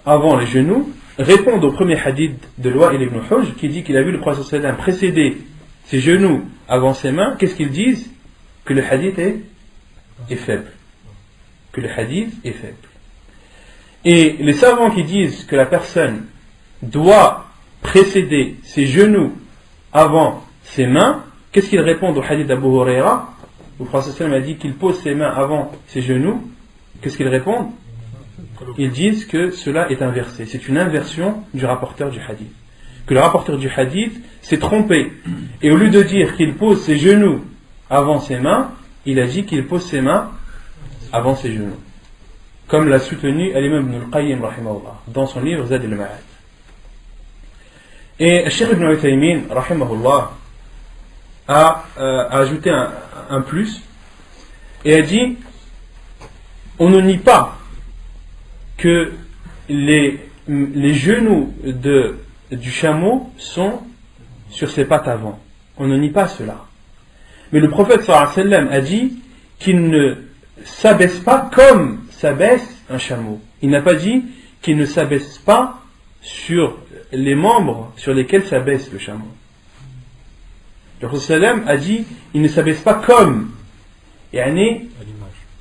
avant les genoux répondent au premier hadith de Wa'il ibn Hujr qui dit qu'il a vu le prophète sallallahu alayhi wa sallam précéder ses genoux avant ses mains. Qu'est-ce qu'ils disent? Que le hadith est faible. Que le hadith est faible. Et les savants qui disent que la personne doit précéder ses genoux avant ses mains, qu'est-ce qu'ils répondent au hadith d'Abu Huraira? Le prophète sallallahu alayhi wa sallam a dit qu'il pose ses mains avant ses genoux. Qu'est-ce qu'ils répondent? Ils disent que cela est inversé. C'est une inversion du rapporteur du hadith. Que le rapporteur du hadith s'est trompé. Et au lieu de dire qu'il pose ses genoux avant ses mains, il a dit qu'il pose ses mains avant ses genoux. Comme l'a soutenu l'imam Ibn al-Qayyim rahimahullah dans son livre Zad al-Ma'ad. Et Cheikh Ibn Uthaymin rahimahullah a ajouté un plus et a dit on ne nie pas que les genoux du chameau sont sur ses pattes avant. On ne nie pas cela. Mais le prophète sallallahu alayhi wa sallam a dit qu'il ne s'abaisse pas comme s'abaisse un chameau. Il n'a pas dit qu'il ne s'abaisse pas sur les membres sur lesquels s'abaisse le chameau. Le prophète sallallahu alayhi wa sallam a dit il ne s'abaisse pas comme.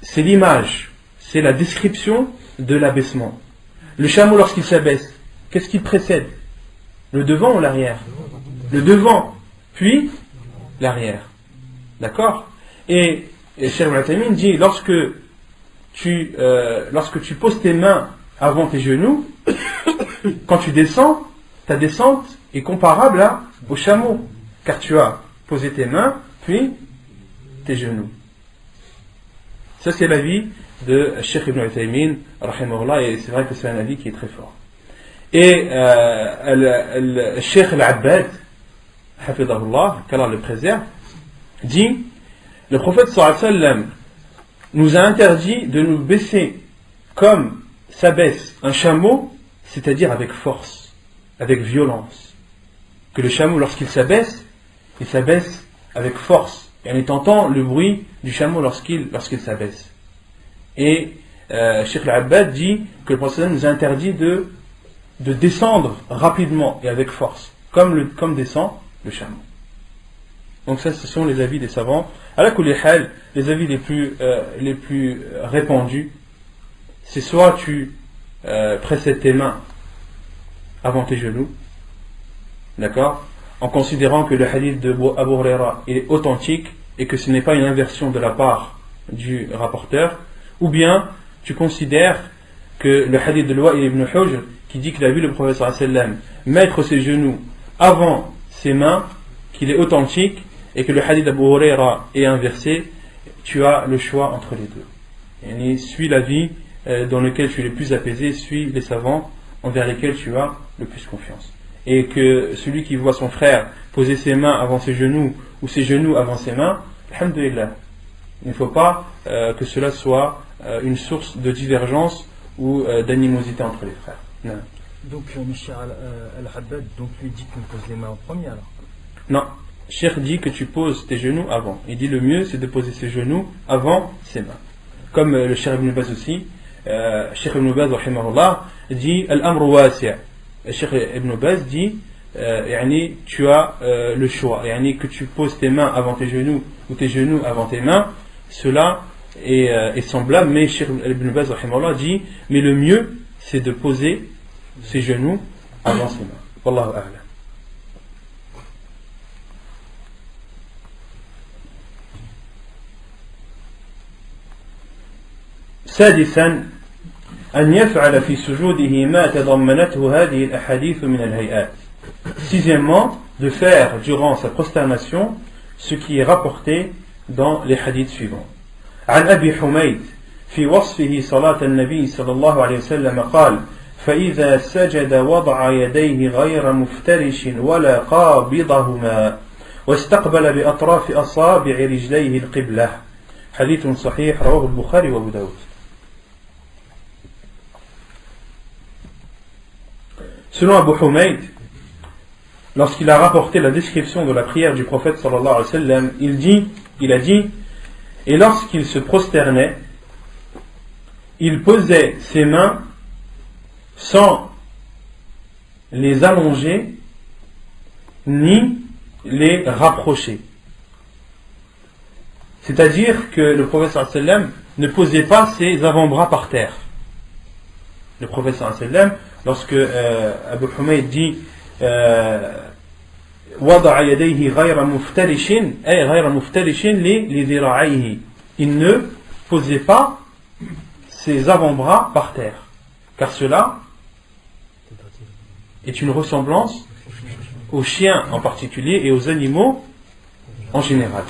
C'est l'image. C'est la description de l'abaissement. Le chameau lorsqu'il s'abaisse, qu'est-ce qui précède? Le devant ou l'arrière? Le devant, puis l'arrière. D'accord? Et Cheikh Ibn dit lorsque tu poses tes mains avant tes genoux, quand tu descends, ta descente est comparable au chameau, car tu as posé tes mains, puis tes genoux. Ça, c'est l'avis de Cheikh Ibn Uthaymin, rahimahullah, et c'est vrai que c'est un avis qui est très fort. Et Cheikh Al-Abbad, hafidahullah, qu'Allah le préserve, dit, le prophète sallallahu alayhi wa sallam nous a interdit de nous baisser comme s'abaisse un chameau, c'est-à-dire avec force, avec violence. Que le chameau, lorsqu'il s'abaisse, il s'abaisse avec force. Et on entend le bruit du chameau lorsqu'il s'abaisse. Et Cheikh Al-Abbad dit que le prophète nous a interdit de descendre rapidement et avec force, comme descend le chameau. Donc ça, ce sont les avis des savants. À la kulli hal, les avis les plus répandus, c'est soit tu précèdes tes mains avant tes genoux, d'accord, en considérant que le hadith de Abu Huraira est authentique et que ce n'est pas une inversion de la part du rapporteur, ou bien tu considères que le hadith de Wa'il ibn Hujr qui dit qu'il a vu le prophète sallallahu alayhi wa sallam mettre ses genoux avant ses mains, qu'il est authentique, et que le hadith d'Abu Huraira est inversé, tu as le choix entre les deux. Et suis l'avis dans lequel tu es le plus apaisé, suis les savants envers lesquels tu as le plus confiance. Et que celui qui voit son frère poser ses mains avant ses genoux ou ses genoux avant ses mains, alhamdulillah, il ne faut pas que cela soit une source de divergence ou d'animosité entre les frères. Non. Donc Michel Al-Haddad lui dit qu'on pose les mains en premier alors? Non, Cheikh dit que tu poses tes genoux avant. Il dit le mieux c'est de poser ses genoux avant ses mains. Comme le Cheikh Ibn Baz aussi, Cheikh Ibn Baz rahimahullah dit Al-Amru wasi'. Cheikh Ibn Baz dit tu as le choix, que tu poses tes mains avant tes genoux ou tes genoux avant tes mains, cela est semblable, mais Cheikh Ibn Baz rahimahullah dit mais le mieux c'est de poser ses genoux avant ses mains. Wallahu a'lam. سادسا أن يفعل في سجوده ما تضمنته هذه الأحاديث من الهيئات. Sixièmement, de faire durant sa prosternation ce qui est rapporté dans les hadiths suivants. عن أبي حميد في وصفه صلاة النبي صلى الله عليه وسلم قال: فإذا سجد وضع يديه غير مفترش ولا قابضهما واستقبل بأطراف أصابع رجليه القبلة. حديث صحيح رواه البخاري وأبو داود. Selon Abu Humayd, lorsqu'il a rapporté la description de la prière du prophète sallallahu alayhi wa sallam, il a dit, et lorsqu'il se prosternait, il posait ses mains sans les allonger ni les rapprocher. C'est-à-dire que le prophète sallallahu alayhi wa sallam ne posait pas ses avant-bras par terre. Le prophète sallallahu alayhi wa sallam, lorsque Abu Humayd dit وضع يديه غير مفترش أي غير مفترش لذراعيه, il ne posait pas ses avant-bras par terre, car cela est une ressemblance aux chiens en particulier et aux animaux en général.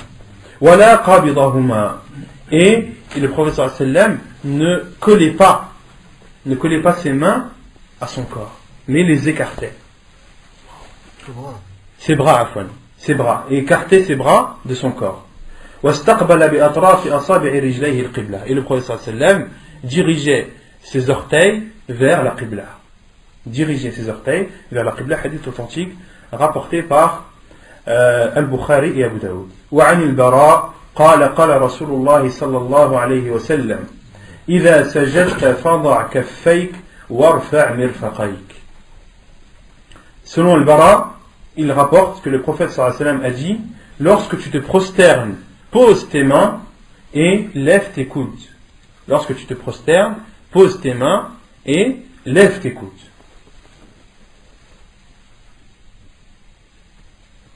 ولا قابضهما, et le prophète sallallahu alayhi wa sallam ne collait pas ses mains à son corps, mais les écartait. Ses bras, et écartait ses bras de son corps. Et le prophète sallallahu alayhi wa sallam dirigeait ses orteils vers la Qibla. Hadith authentique rapporté par Al-Bukhari et Abu Daoud. وعن البراء قال قال رسول الله صلى الله عليه وسلم إذا سجدت فضع كفيك وارفع مرفقيك. Selon Al-Bara, il rapporte que le prophète sallallahu alayhi wa sallam a dit: lorsque tu te prosternes, pose tes mains et lève tes coudes. Lorsque tu te prosternes, pose tes mains et lève tes coudes.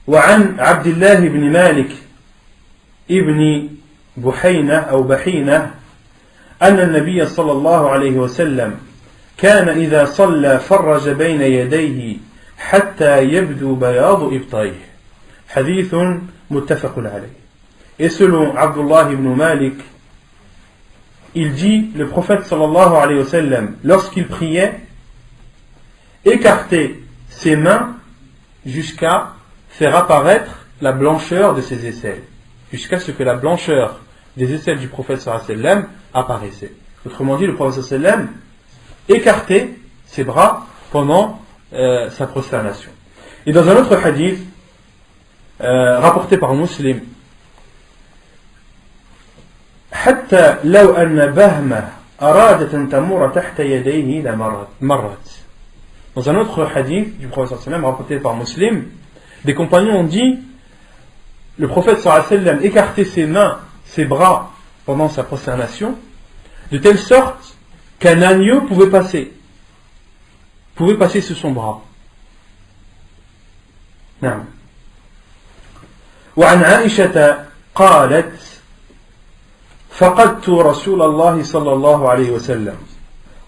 وعن عبد الله بن مالك ابن بحينة أو بحينة أن النبي صلى الله عليه وسلم كان إذا صلى فرج بين يديه حتى يبدو بياض إبطيه حديث متفق عليه. Et selon Abdullah ibn Malik, il dit, le prophète sallallahu alayhi wa sallam, lorsqu'il priait, écartait ses mains jusqu'à faire apparaître la blancheur de ses aisselles, jusqu'à ce que la blancheur des aisselles du prophète sallallahu alayhi wa sallam apparaissait. Autrement dit, le prophète sallallahu alayhi wa sallam écartait ses bras pendant sa prosternation. Et dans un autre hadith rapporté par Muslim, حتى لو أن بهمة أرادت أن تمر تحت يديه لمرت. Dans un autre hadith du prophète sallallahu alayhi wa sallam rapporté par Muslim, des compagnons ont dit, le prophète sallallahu alayhi wa sallam écartait ses mains, ses bras pendant sa prosternation, de telle sorte qu'un agneau pouvait passer sous son bras. نعم. وعن عائشة قالت فقدت رسول الله صلى الله عليه وسلم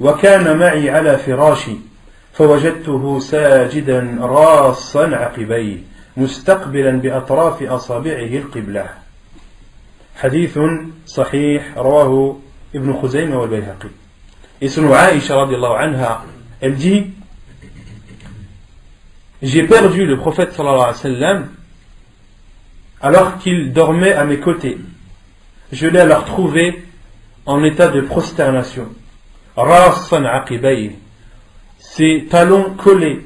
وكان معي على فراشي فوجدته ساجدا راصا عقبيه مستقبلا بأطراف أصابعه القبلة. حديث صحيح رواه ابن خزيمة والبيهقي. Et selon Aïcha radiallahu anha, elle dit, j'ai perdu le prophète sallallahu alayhi wa sallam alors qu'il dormait à mes côtés. Je l'ai alors trouvé en état de prosternation. Rassan aqibay, ses talons collés,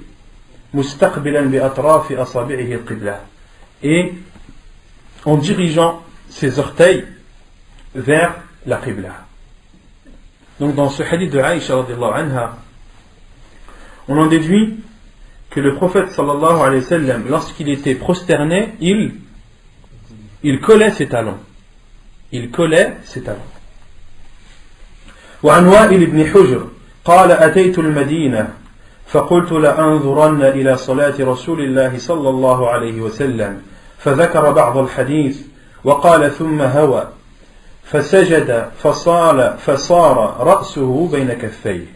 mustaqbilan bi atrafi asabi'ihi al-qibla, et en dirigeant ses orteils vers la qibla. Donc dans ce hadith de Aïcha radhiyallahu anha, on en déduit que le prophète sallallahu alayhi wa sallam, lorsqu'il était prosterné, il collait ses talons. Il collait ses talons. وعن وائل بن حجر قال أتيت المدينة فقلت لأنظرن إلى صلاة رسول الله صلى الله عليه وسلم فذكر بعض الحديث وقال ثم هوى فسجد فصار رأسه بين كفيه.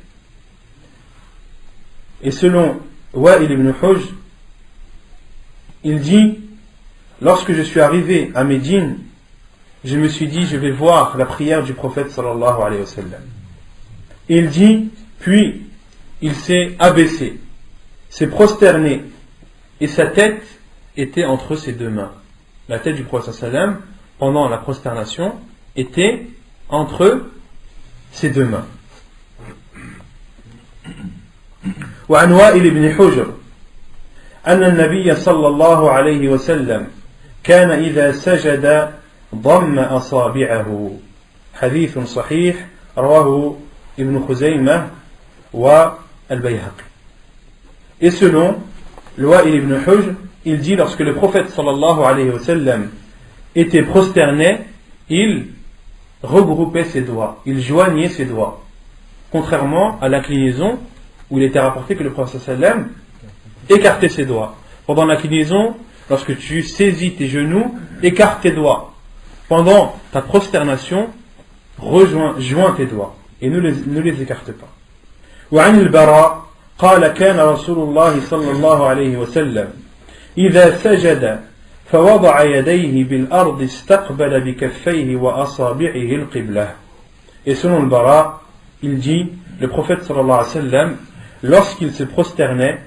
Et selon Wa'il ibn Hujr, il dit, lorsque je suis arrivé à Médine, je me suis dit, je vais voir la prière du prophète sallallahu alayhi wa sallam. Il dit, puis il s'est abaissé, s'est prosterné, et sa tête était entre ses deux mains. La tête du prophète sallallahu alayhi wa sallam, pendant la prosternation, était entre ses deux mains. وعن وائل بن حجر أن النبي صلى الله عليه وسلم كان إذا سجد ضم أصابعه. حديث صحيح رواه ابن خزيمة والبيهقي. Et selon le Wa'il ibn Hujr, il dit, lorsque le prophète sallallahu alayhi wa sallam était prosterné, il regroupait ses doigts, il joignait ses doigts, contrairement à l'inclinaison où il était rapporté que le prophète sallallahu alayhi wa sallam écartait ses doigts. Pendant l'inclinaison, lorsque tu saisis tes genoux, écarte tes doigts. Pendant ta prosternation, joins tes doigts et ne les écarte pas. وعن البراء قال كان رسول الله صلى الله عليه وسلم إذا سجد فوضع يديه بالأرض استقبل بكفيه وأصابعه القبلة. Et selon le Bara, il dit, le prophète sallallahu alayhi wa sallam, lorsqu'il se prosternait,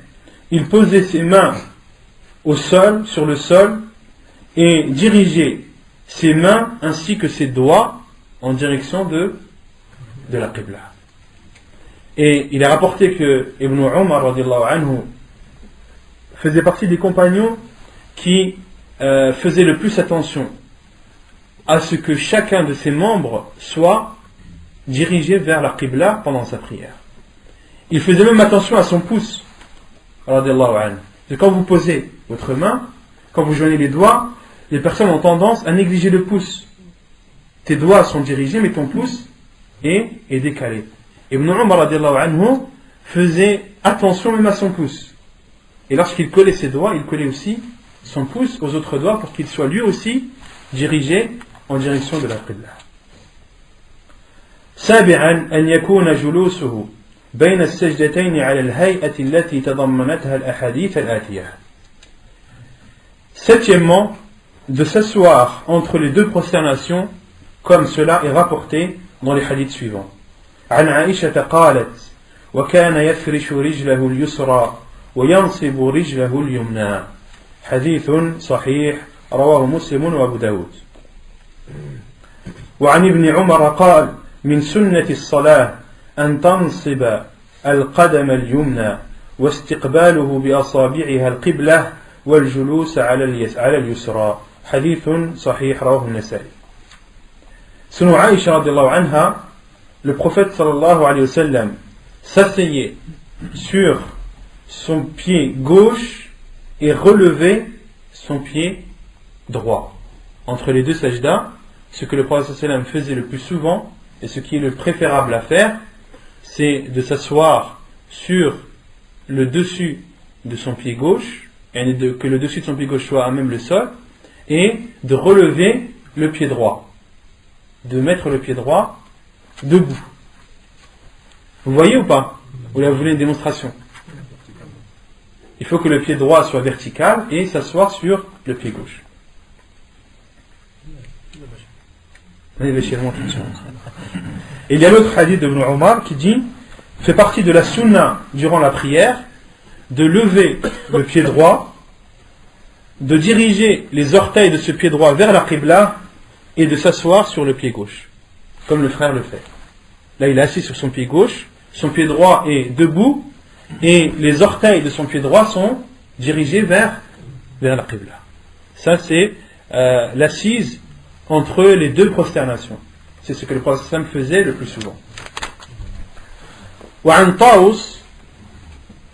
il posait ses mains au sol, sur le sol, et dirigeait ses mains ainsi que ses doigts en direction de la Qibla. Et il est rapporté que Ibn Umar radiallahu anhu faisait partie des compagnons qui faisaient le plus attention à ce que chacun de ses membres soit dirigé vers la Qibla pendant sa prière. Il faisait même attention à son pouce radiallahu anhu. Et quand vous posez votre main, quand vous joignez les doigts, les personnes ont tendance à négliger le pouce. Tes doigts sont dirigés, mais ton pouce est décalé. Ibn Umar radiallahu anhu faisait attention même à son pouce. Et lorsqu'il collait ses doigts, il collait aussi son pouce aux autres doigts pour qu'il soit lui aussi dirigé en direction de la Qibla. سابعا أن يكون جلوسه بين السجدتين على الهيئة التي تضمنتها الأحاديث الآتية. Septièmement, de s'asseoir entre les deux prosternations comme cela est rapporté dans les hadiths suivants. عن عائشة قالت وكان يفرش رجله اليسرى وينصب رجله اليمنى. حديث صحيح رواه مسلم وأبو داود. وعن ابن عمر قال من سنة الصلاة أن تنصب القدم اليمنى واستقباله بأصابعها القبلة والجلوس على اليسرى. حديث صحيح رواه النسائي. Selon Aïcha radiallahu anha, le prophète sallallahu alayhi wa sallam s'asseyait sur son pied gauche et relevait son pied droit. Entre les deux sajdas, ce que le prophète sallallahu alayhi wa sallam faisait le plus souvent et ce qui est le préférable à faire, c'est de s'asseoir sur le dessus de son pied gauche, et que le dessus de son pied gauche soit à même le sol, et de relever le pied droit, de mettre le pied droit debout. Vous voyez ou pas? Ou là vous voulez une démonstration? Il faut que le pied droit soit vertical et s'asseoir sur le pied gauche. Et il y a l'autre hadith de Ibn Omar qui dit, fait partie de la sunna durant la prière, de lever le pied droit, de diriger les orteils de ce pied droit vers la qibla et de s'asseoir sur le pied gauche, comme le frère le fait. Là il est assis sur son pied gauche, son pied droit est debout et les orteils de son pied droit sont dirigés vers la qibla. Ça c'est l'assise entre les deux prosternations. C'est ce que le prophète sallam faisait le plus souvent. وعن طاووس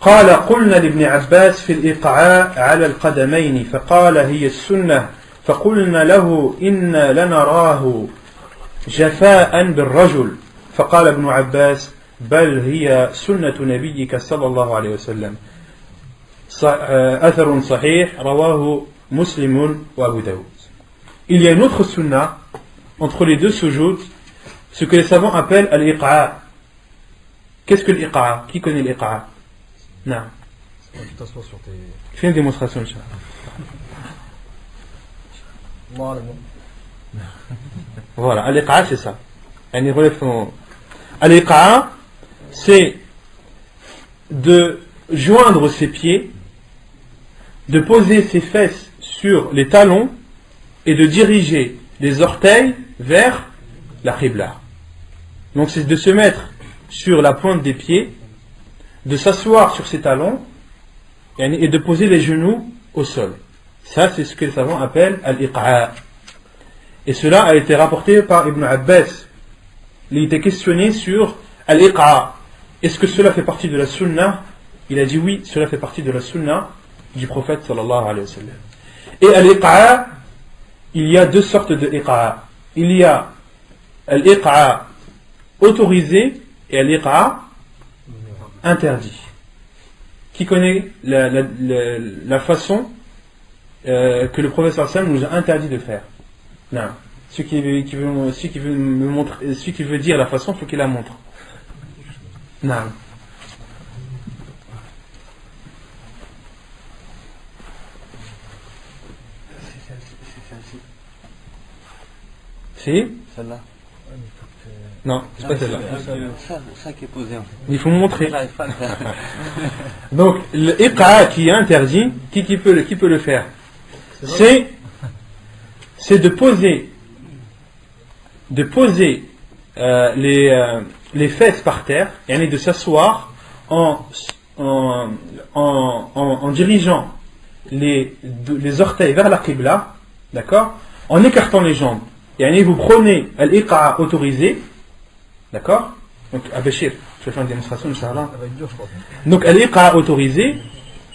قال قلنا لابن عباس في الإقعاء على القدمين فقال هي السنة فقلنا له إنا لنراه جفاء بالرجل فقال ابن عباس بل هي سنة نبيك صلى الله عليه وسلم. أثر صحيح رواه مسلم وأبو داود. Il y a une autre sunna entre les deux sujoud, ce que les savants appellent al-iqa'a. Qu'est-ce que l'iqa'a? Qui connaît l'iqa'a? Non. Tu t'assois sur tes... Fais une démonstration, Inch'Allah. Voilà, al-iqa'a c'est ça. Al-iqa'a, c'est de joindre ses pieds, de poser ses fesses sur les talons et de diriger les orteils vers la qibla. Donc c'est de se mettre sur la pointe des pieds, de s'asseoir sur ses talons et de poser les genoux au sol. Ça c'est ce que les savants appellent al-iqa'a. Et cela a été rapporté par Ibn Abbas. Il était questionné sur al-iqa'a. Est-ce que cela fait partie de la sunna? Il a dit oui, cela fait partie de la sunna du prophète sallallahu alayhi wa sallam. Et al-iqa'a, il y a deux sortes de iqa'a. Il y a al-iqa'a autorisé et al-iqa'a interdit. Qui connaît la façon que le prophète sallallahu alayhi wa sallam nous a interdit de faire? Non. Celui qui veut me montrer, celui qui veut dire la façon, il faut qu'il la montre. Non. C'est celle-là. Non, c'est pas celle-là. Ça qui est posé en fait. Il faut me montrer. J'arrive pas à le faire. Donc, l'iqa'a qui est interdit, qui peut le faire? C'est de poser les fesses par terre, et de s'asseoir en dirigeant les orteils vers la qibla, d'accord, en écartant les jambes. Et vous prenez l'iqa'a autorisé, d'accord. Donc, Abéchir, je vais faire une démonstration, Inch'Allah. Donc, l'iqa'a autorisé,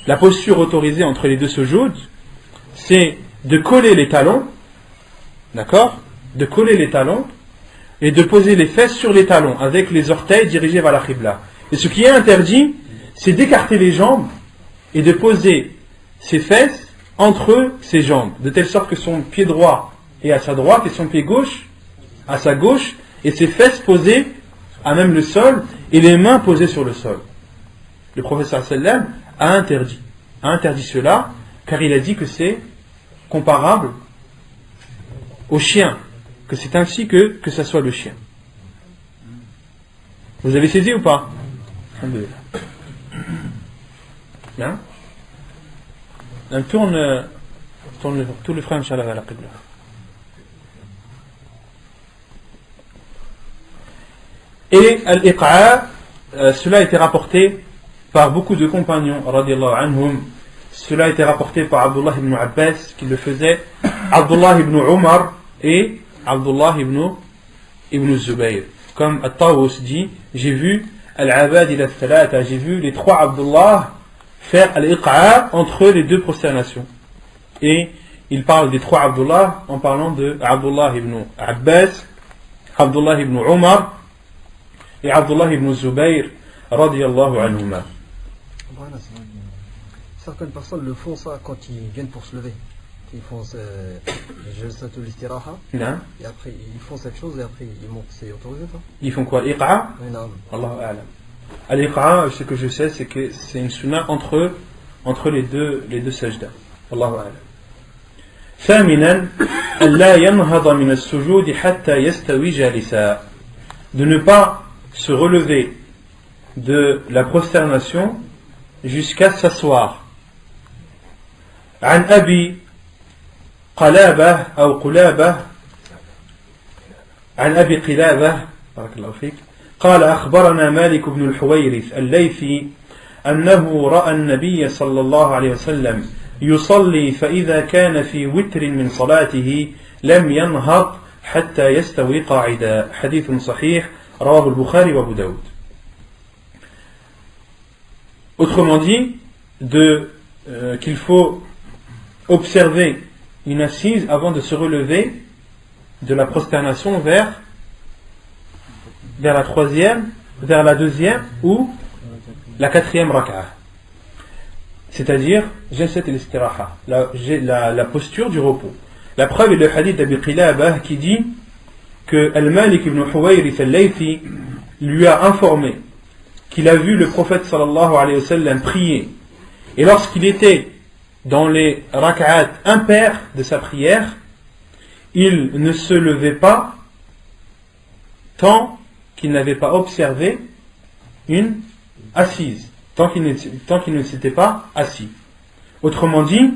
la posture autorisée entre les deux sujoud, c'est de coller les talons, d'accord, de coller les talons et de poser les fesses sur les talons avec les orteils dirigés vers la qibla. Et ce qui est interdit, c'est d'écarter les jambes et de poser ses fesses entre ses jambes, de telle sorte que son pied droit est à sa droite et son pied gauche à sa gauche, et ses fesses posées à même le sol, et les mains posées sur le sol. Le prophète sallam a interdit cela, car il a dit que c'est comparable au chien, que c'est ainsi que ça soit le chien. Vous avez saisi ou pas? Alhamdulillah. Hein? Tourne tous les frères, Inch'Allah, vers la Qibla. Et al-iqa', cela a été rapporté par beaucoup de compagnons, radiallahu anhum. Cela a été rapporté par Abdullah ibn Abbas, qui le faisait, Abdullah ibn Umar et Abdullah ibn Zubayr. Comme At-Tawus dit, j'ai vu Al-Abad ila Thalata, j'ai vu les trois Abdullah faire al-iqa' entre les deux prosternations. Et il parle des trois Abdullah en parlant de Abdullah ibn Abbas, Abdullah ibn Umar et Abdullah ibn Zubayr radiyallahu anhuma. Voilà, certaines personnes le font ça quand ils viennent pour se lever. Ils font jalsatul istiraha et après ils font cette chose et après ils montent. C'est autorisé ça? Ils font quoi? Iqa'? Oui, non. Allahu a'lam. Al-iqa', ce que je sais, c'est que c'est une sunna entre les deux sajdas. Allahu a'lam. ثامنا ألا ينهض من السجود حتى يستوي جالسا, de ne pas se relever de la prosternation jusqu'à s'asseoir. عن أبي قلابة أو قلابة عن أبي قلابة بارك الله فيك قال أخبرنا مالك بن الحويرث الليثي أنه رأى النبي صلى الله عليه وسلم يصلي فإذا كان في وتر من صلاته لم ينهض حتى يستوي قاعدا. حديث صحيح رواه البخاري وأبو داود. Autrement dit, qu'il faut observer une assise avant de se relever de la prosternation vers la troisième, vers la deuxième ou la quatrième rak'ah. C'est-à-dire, jalsat al-istiraha, la posture du repos. La preuve est le hadith d'Abi Qilabah qui dit que Al-Malik ibn Huwayrith al-Laythi lui a informé qu'il a vu le prophète sallallahu alayhi wa sallam prier. Et lorsqu'il était dans les rak'at impairs de sa prière, il ne se levait pas tant qu'il n'avait pas observé une assise, tant qu'il ne s'était pas assis. Autrement dit,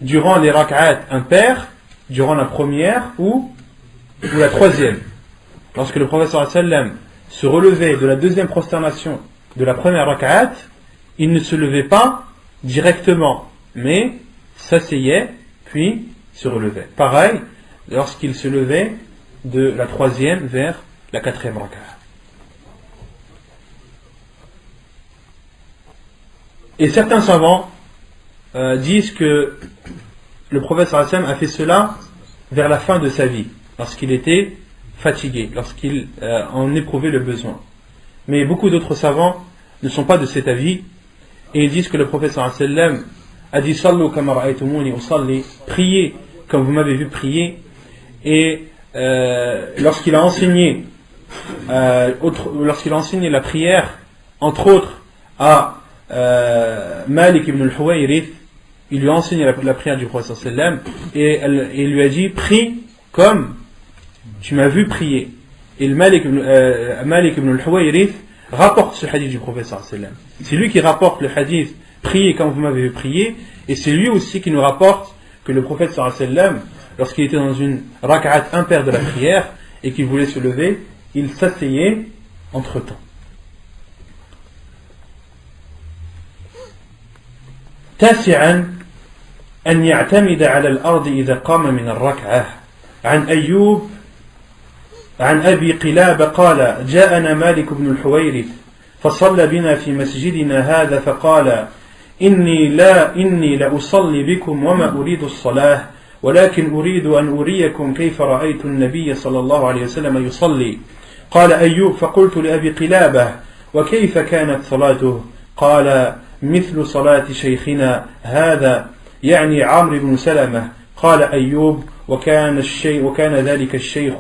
durant les rak'at impairs, durant la première ou la troisième, lorsque le prophète sallallahu alayhi wa sallam se relevait de la deuxième prosternation de la première rak'at, il ne se levait pas directement, mais s'asseyait puis se relevait. Pareil, lorsqu'il se levait de la troisième vers la quatrième rak'at. Et certains savants disent que le prophète sallallahu alayhi wa sallam a fait cela vers la fin de sa vie, lorsqu'il était fatigué, lorsqu'il en éprouvait le besoin. Mais beaucoup d'autres savants ne sont pas de cet avis et ils disent que le prophète sallallahu alayhi wa sallam a dit sallu kama ra'aytumuni usalli, priez comme vous m'avez vu prier. Et lorsqu'il a enseigné la prière, entre autres à Malik ibn al-Huwayrith, il lui a enseigné la prière du prophète sallallahu alayhi wa sallam et il lui a dit prie comme tu m'as vu prier. Et Malik ibn al-Huwayrith rapporte ce hadith du prophète sallallahu alayhi wa sallam. C'est lui qui rapporte le hadith priez comme vous m'avez vu prier, et c'est lui aussi qui nous rapporte que le prophète sallallahu alayhi wa sallam, lorsqu'il était dans une rak'at impaire de la prière et qu'il voulait se lever, il s'asseyait entre temps. تاسعا أن يعتمد على الأرض إذا قام من الركعة. عن أيوب عن أبي قلابة قال جاءنا مالك بن الحويرث فصلى بنا في مسجدنا هذا فقال إني لأصلي بكم وما أريد الصلاة ولكن أريد أن أريكم كيف رأيت النبي صلى الله عليه وسلم يصلي. قال أيوب فقلت لأبي قلابة وكيف كانت صلاته؟ قال مثل صلاة شيخنا هذا يعني عمرو بن سلمة. قال أيوب وكان ذلك الشيخ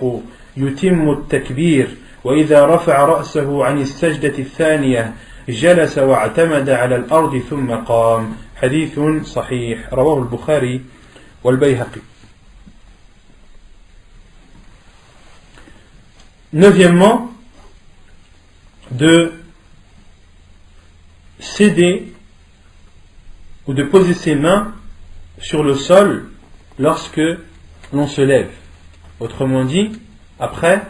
يتم التكبير وإذا رفع رأسه عن السجدة الثانية جلس واعتمد على الأرض ثم قام. حديث صحيح رواه البخاري والبيهقي. Neuvièmement, de céder ou de poser ses mains sur le sol lorsque l'on se lève. Autrement dit, après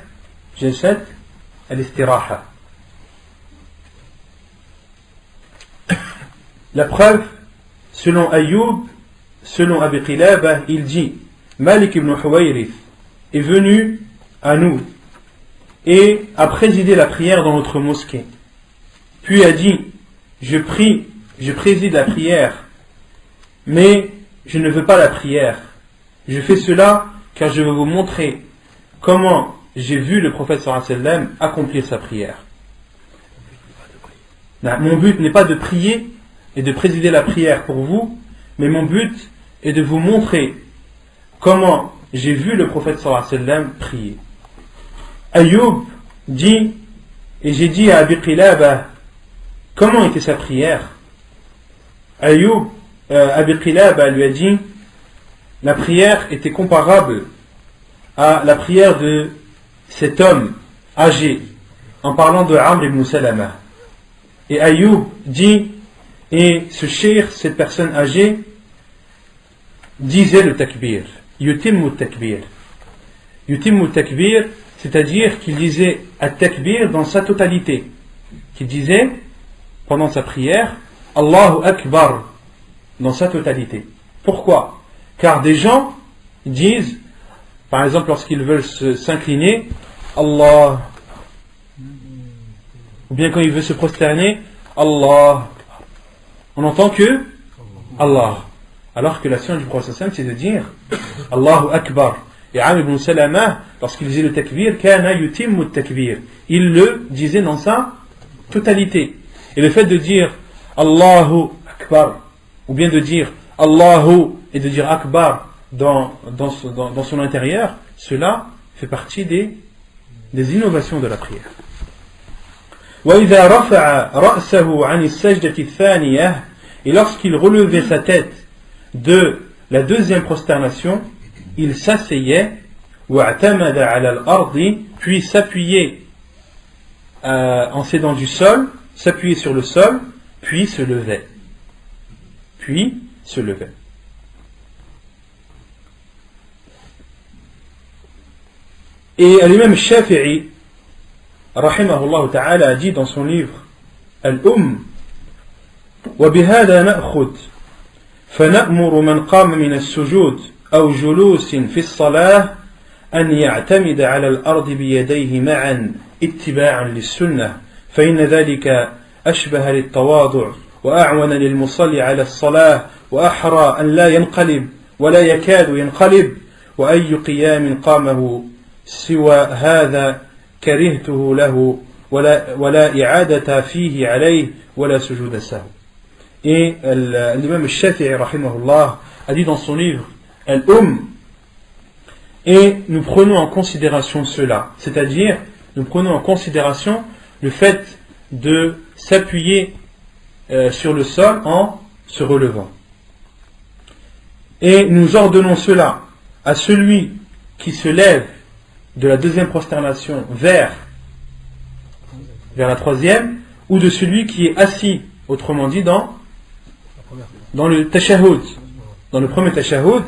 jalsat al-istiraha. La preuve, selon Ayyub, selon Abi Qilabah, il dit Malik ibn Huwayrith est venu à nous et a présidé la prière dans notre mosquée. Puis a dit je préside la prière, mais je ne veux pas la prière. Je fais cela car je veux vous montrer comment j'ai vu le prophète sallallahu alayhi wa sallam accomplir sa prière. Mon but n'est pas de prier et de présider la prière pour vous, mais mon but est de vous montrer comment j'ai vu le prophète sallallahu alayhi wa sallam prier. Ayyub dit, et j'ai dit à Abi Qilabah, comment était sa prière? Ayyub, Abi Qilabah lui a dit, la prière était comparable à la prière de cet homme âgé, en parlant de Amr ibn Salama. Et Ayyub dit, et ce cheikh, cette personne âgée, disait le takbir, yutimmu takbir. Yutimmu takbir, c'est-à-dire qu'il disait at-takbir dans sa totalité. Qu'il disait, pendant sa prière, Allahu Akbar, dans sa totalité. Pourquoi? Car des gens disent, par exemple lorsqu'ils veulent s'incliner, Allah, ou bien quand ils veulent se prosterner, Allah. On entend que Allah. Alors que la science du prophète c'est de dire Allahu Akbar. Et Amr ibn Salama, lorsqu'il disait le takbir, kana yutimmu takbir. Il le disait dans sa totalité. Et le fait de dire Allahu Akbar, ou bien de dire Allahu et de dire Akbar dans son intérieur, cela fait partie des innovations de la prière. وإذا رفع رأسه عن السجدة الثانية, et lorsqu'il relevait sa tête de la deuxième prosternation, il s'asseyait واعتمد على الأرض, puis s'appuyait en s'aidant du sol, s'appuyait sur le sol, puis se levait. Et l'imam Shafi'i rahimahullah ta'ala a dit dans son livre Al-Umm وبهذا نأخذ فنأمر من قام من السجود أو جلوس في الصلاة أن يعتمد على الأرض بيديه معا اتباعا للسنة فإن ذلك أشبه للتواضع وأعون للمصلي على الصلاة وأحرى أن لا ينقلب ولا يكاد ينقلب وأي قيام قامه سوى هذا كرهته له ولا إعادة فيه عليه ولا سجود سهو. Et l'imam Shafi'i rahimahullah a dit dans son livre Al-Umm, et nous prenons en considération cela, c'est-à-dire nous prenons en considération le fait de s'appuyer sur le sol en se relevant. Et nous ordonnons cela à celui qui se lève de la deuxième prosternation vers la troisième, ou de celui qui est assis, autrement dit dans le tashahhud, dans le premier tashahhud,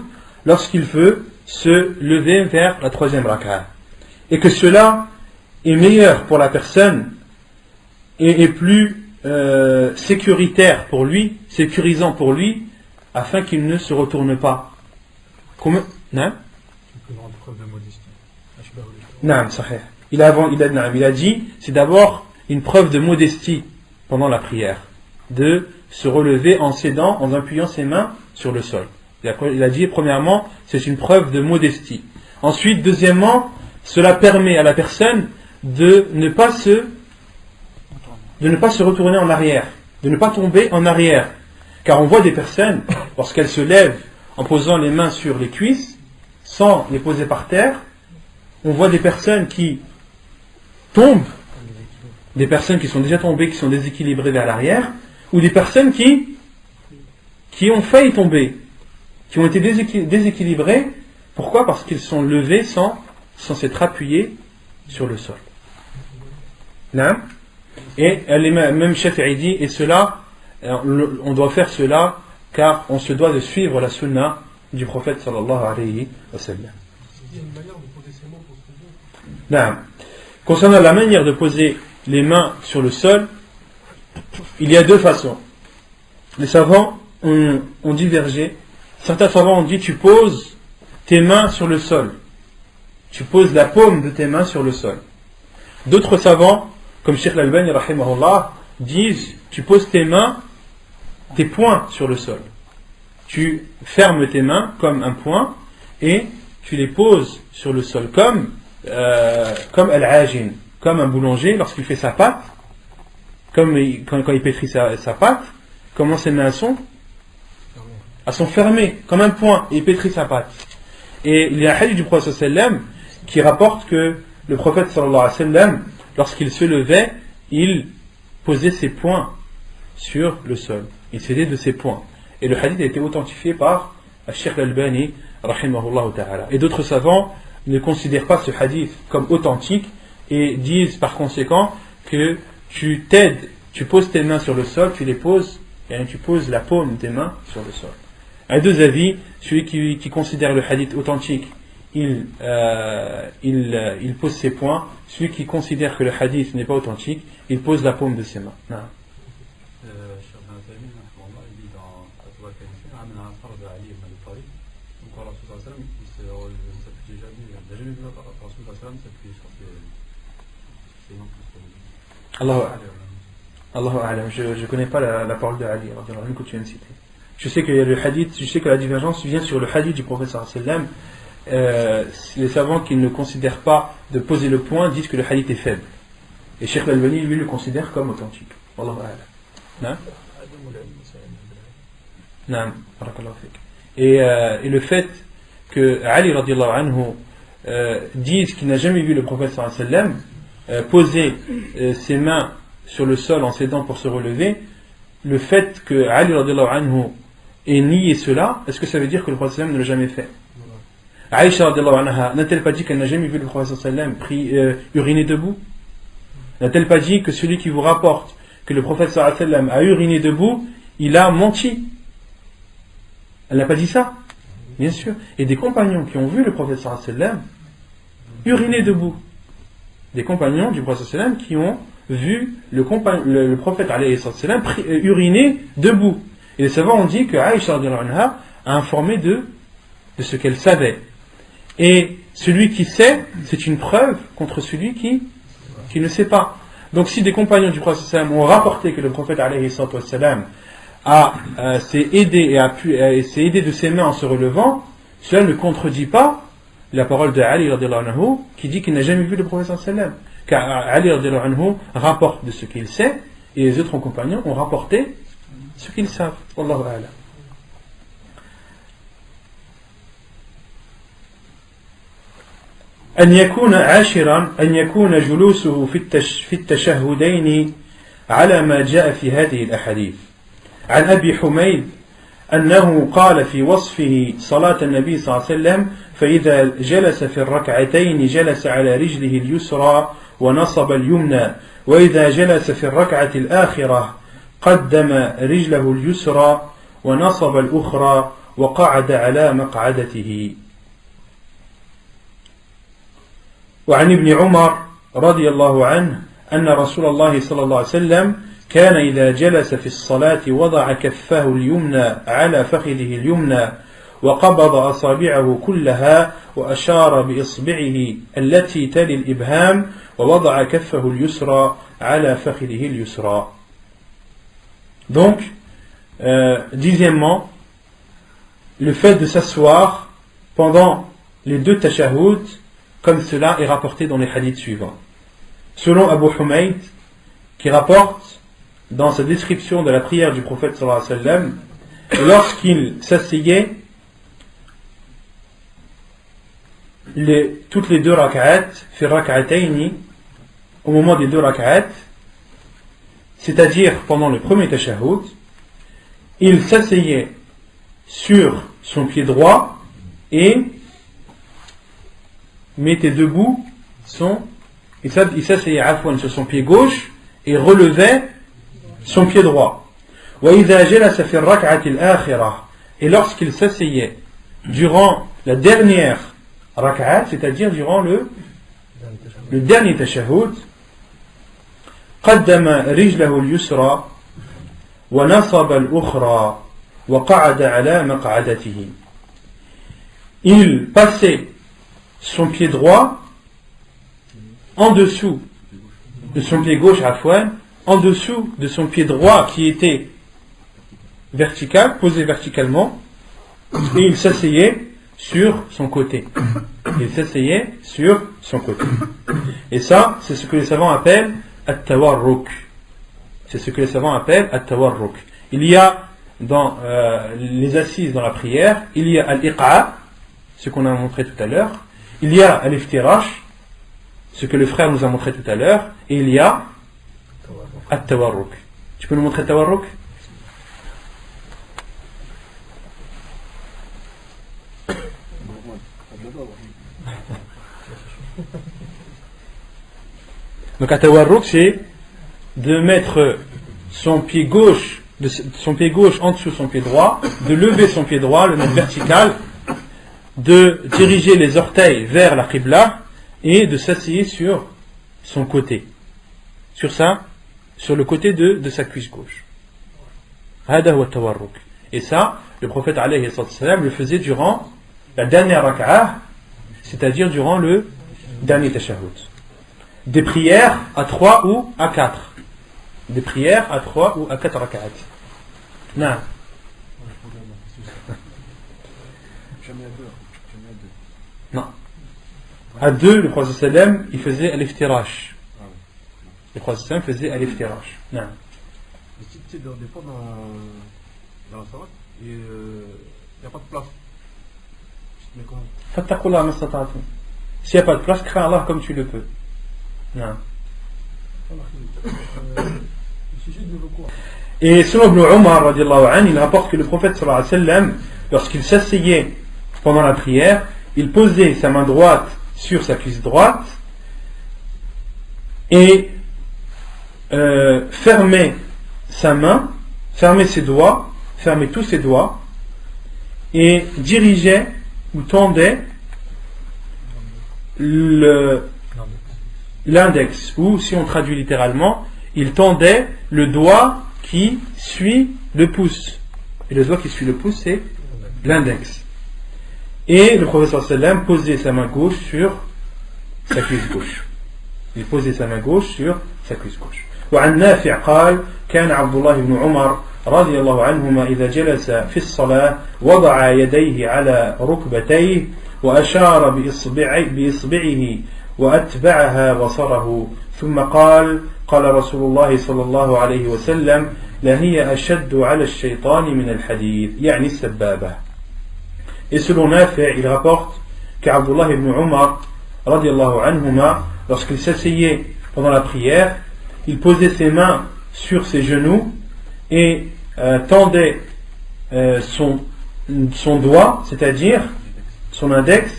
lorsqu'il veut se lever vers la troisième rak'a. Et que cela est meilleur pour la personne et est plus sécuritaire pour lui, sécurisant pour lui, afin qu'il ne se retourne pas. Comment? Non? Non, sahih. Il a dit, c'est d'abord une preuve de modestie pendant la prière, de se relever en s'aidant, en appuyant ses mains sur le sol. Il a dit, premièrement, c'est une preuve de modestie. Ensuite, deuxièmement, cela permet à la personne de ne pas se retourner en arrière, de ne pas tomber en arrière. Car on voit des personnes, lorsqu'elles se lèvent en posant les mains sur les cuisses, sans les poser par terre, on voit des personnes qui tombent, des personnes qui sont déjà tombées, qui sont déséquilibrées vers l'arrière, ou des personnes qui ont failli tomber, qui ont été déséquilibrées. Pourquoi? Parce qu'ils sont levés sans s'être appuyés sur le sol. Non? Et même Shafi'i dit, et cela, on doit faire cela car on se doit de suivre la sunna du prophète sallallahu alayhi wa sallam. Il y a une manière de poser ses mains pour se lever. Non. Concernant la manière de poser les mains sur le sol, il y a deux façons. Les savants ont divergé. Certains savants ont dit tu poses tes mains sur le sol. Tu poses la paume de tes mains sur le sol. D'autres savants, comme Cheikh Al-Albani rahimahullah, disent tu poses tes poings sur le sol. Tu fermes tes mains comme un poing et tu les poses sur le sol comme al-ajin, comme un boulanger lorsqu'il fait sa pâte, quand il pétrit sa pâte, comment ses mains sont fermées, comme un poing, et il pétrit sa pâte. Et il y a un hadith du prophète sallallahu alayhi wa sallam qui rapporte que le prophète sallallahu alayhi wa sallam, lorsqu'il se levait, il posait ses poings sur le sol. Il s'aidait de ses poings. Et le hadith a été authentifié par Cheikh Al-Albani rahimahullah ta'ala. Et d'autres savants ne considèrent pas ce hadith comme authentique et disent par conséquent que tu poses tes mains sur le sol, tu les poses, et tu poses la paume des mains sur le sol. Il y a deux avis. Celui qui considère le hadith authentique, il pose ses poings. Celui qui considère que le hadith n'est pas authentique, il pose la paume de ses mains. Non. Allahu a'lam. Je ne connais pas la parole de Ali que tu viens de citer. Je sais que la divergence vient sur le hadith du prophète sallallahu alayhi wa sallam. Les savants qui ne considèrent pas de poser le poing disent que le hadith est faible. Et Cheikh Al-Albani lui le considère comme authentique. Allahu a'lam. Naam. Barakallahu fik. Et le fait que Ali radiallahu anhu dise qu'il n'a jamais vu le prophète sallallahu alayhi wa sallam poser ses mains sur le sol en s'aidant pour se relever, le fait que Ali radiallahu anhu ait nié cela, est-ce que ça veut dire que le prophète sallallahu alayhi wa sallam ne l'a jamais fait? Aïcha radiallahu anha n'a-t-elle pas dit qu'elle n'a jamais vu le prophète sallallahu alayhi wa sallam uriner debout? N'a-t-elle pas dit que celui qui vous rapporte que le prophète sallallahu alayhi wa sallam a uriné debout, il a menti? Elle n'a pas dit ça? Bien sûr. Et des compagnons qui ont vu le prophète sallallahu alayhi wa sallam uriner debout. Des compagnons du prophète sallallahu alayhi wa sallam qui ont vu le prophète alayhi wa sallam uriner debout. Et les savants ont dit que Aïcha radiallahu anha a informé de ce qu'elle savait. Et celui qui sait, c'est une preuve contre celui qui ne sait pas. Donc si des compagnons du prophète sallallahu alayhi wa sallam ont rapporté que le prophète alayhi wa sallam s'est aidé de ses mains en se relevant, cela ne contredit pas la parole de Ali radiallahu anhu qui dit qu'il n'a jamais vu le prophète sallallahu alayhi wa sallam. Car Ali radiallahu anhu rapporte de ce qu'il sait et les autres compagnons ont rapporté ce qu'ils savent. Wallahu a'lam. أن يكون عاشرا أن يكون جلوسه في التشهدين على ما جاء في هذه الأحاديث. عن أبي حميد أنه قال في وصفه صلاة النبي صلى الله عليه وسلم: فإذا جلس في الركعتين جلس على رجله اليسرى ونصب اليمنى، وإذا جلس في الركعة الآخرة قدم رجله اليسرى ونصب الأخرى وقعد على مقعدته. وعن ابن عمر رضي الله عنه أن رسول الله صلى الله عليه وسلم كان إذا جلس في الصلاة وضع كفه اليمنى على فخذه اليمنى وقبض أصابعه كلها وأشار بإصبعه التي تلي الإبهام ووضع كفه اليسرى على فخذه اليسرى. Donc, dixièmement, le fait de s'asseoir pendant les deux tashahhud, comme cela est rapporté dans les hadiths suivants. Selon Abu Humayd, qui rapporte dans sa description de la prière du prophète sallallahu alayhi wa sallam, lorsqu'il s'asseyait, toutes les deux rak'at, fi rak'atayni, au moment des 2 rak'at, c'est-à-dire pendant le premier tashahhud, il s'asseyait sur son pied droit et mettait debout il s'asseyait sur son pied gauche et relevait son pied droit. Et lorsqu'il s'asseyait durant la dernière rak'at, c'est-à-dire durant le dernier tashahhud, قدم رجله اليسرى ونصب الأخرى وقعد على مقعدته. Il passait son pied droit en dessous de son pied gauche, en dessous de son pied droit qui était vertical, posé verticalement, et il s'asseyait sur son côté. Et ça, c'est ce que les savants appellent at-tawarruk. Il y a dans les assises dans la prière, il y a al-iqa', ce qu'on a montré tout à l'heure, il y a al-iftirash, ce que le frère nous a montré tout à l'heure, et il y a at-tawarruk. Tu peux nous montrer at-tawarruk? Donc at-tawarruk, c'est de mettre son pied gauche en dessous de son pied droit, de lever son pied droit, le mettre vertical, de diriger les orteils vers la qibla et de s'asseoir sur son côté, sur le côté de sa cuisse gauche. Hada huwa at-tawarruk. Et ça, le prophète alayhi salam le faisait durant la dernière rak'ah, c'est-à-dire durant le dernier tashahhud. Des prières à 3 ou à 4. Des prières à 3 ou à 4 rak'at. Non. Non. À 2, le prophète sallam, il faisait al-iftirash. Le prophète sallam faisait al-iftirash. Non. Tu sais, des fois dans la salat, il n'y a pas de place. Mais quand Fattaqullah mastata'tum. S'il n'y a pas de place, crains Allah comme tu le peux. Non. Et selon Ibn Umar radiallahu anhu, il rapporte que le prophète sallallahu alayhi wa sallam, lorsqu'il s'asseyait pendant la prière, il posait sa main droite sur sa cuisse droite et fermait sa main, fermait tous ses doigts et dirigeait ou tendait l'index, ou si on traduit littéralement, il tendait le doigt qui suit le pouce. Et le doigt qui suit le pouce, c'est l'index. Et le prophète sallam posait sa main gauche sur sa cuisse gauche. Il posait sa main gauche sur sa cuisse gauche. وعن نافع قال كان عبد الله بن عمر رضي الله عنهما إذا جلس في الصلاة وضع يديه على ركبتيه وأشار بإصبعه وأتبعها بصره ثم قال قال رسول الله صلى الله عليه وسلم لهي أشد على الشيطان من الحديد يعني السبابة. Et selon Nafi', il rapporte qu'Abdullah ibn Umar radiallahu anhuma, lorsqu'il s'asseyait pendant la prière, il posait ses mains sur ses genoux et tendait son doigt, c'est-à-dire son index,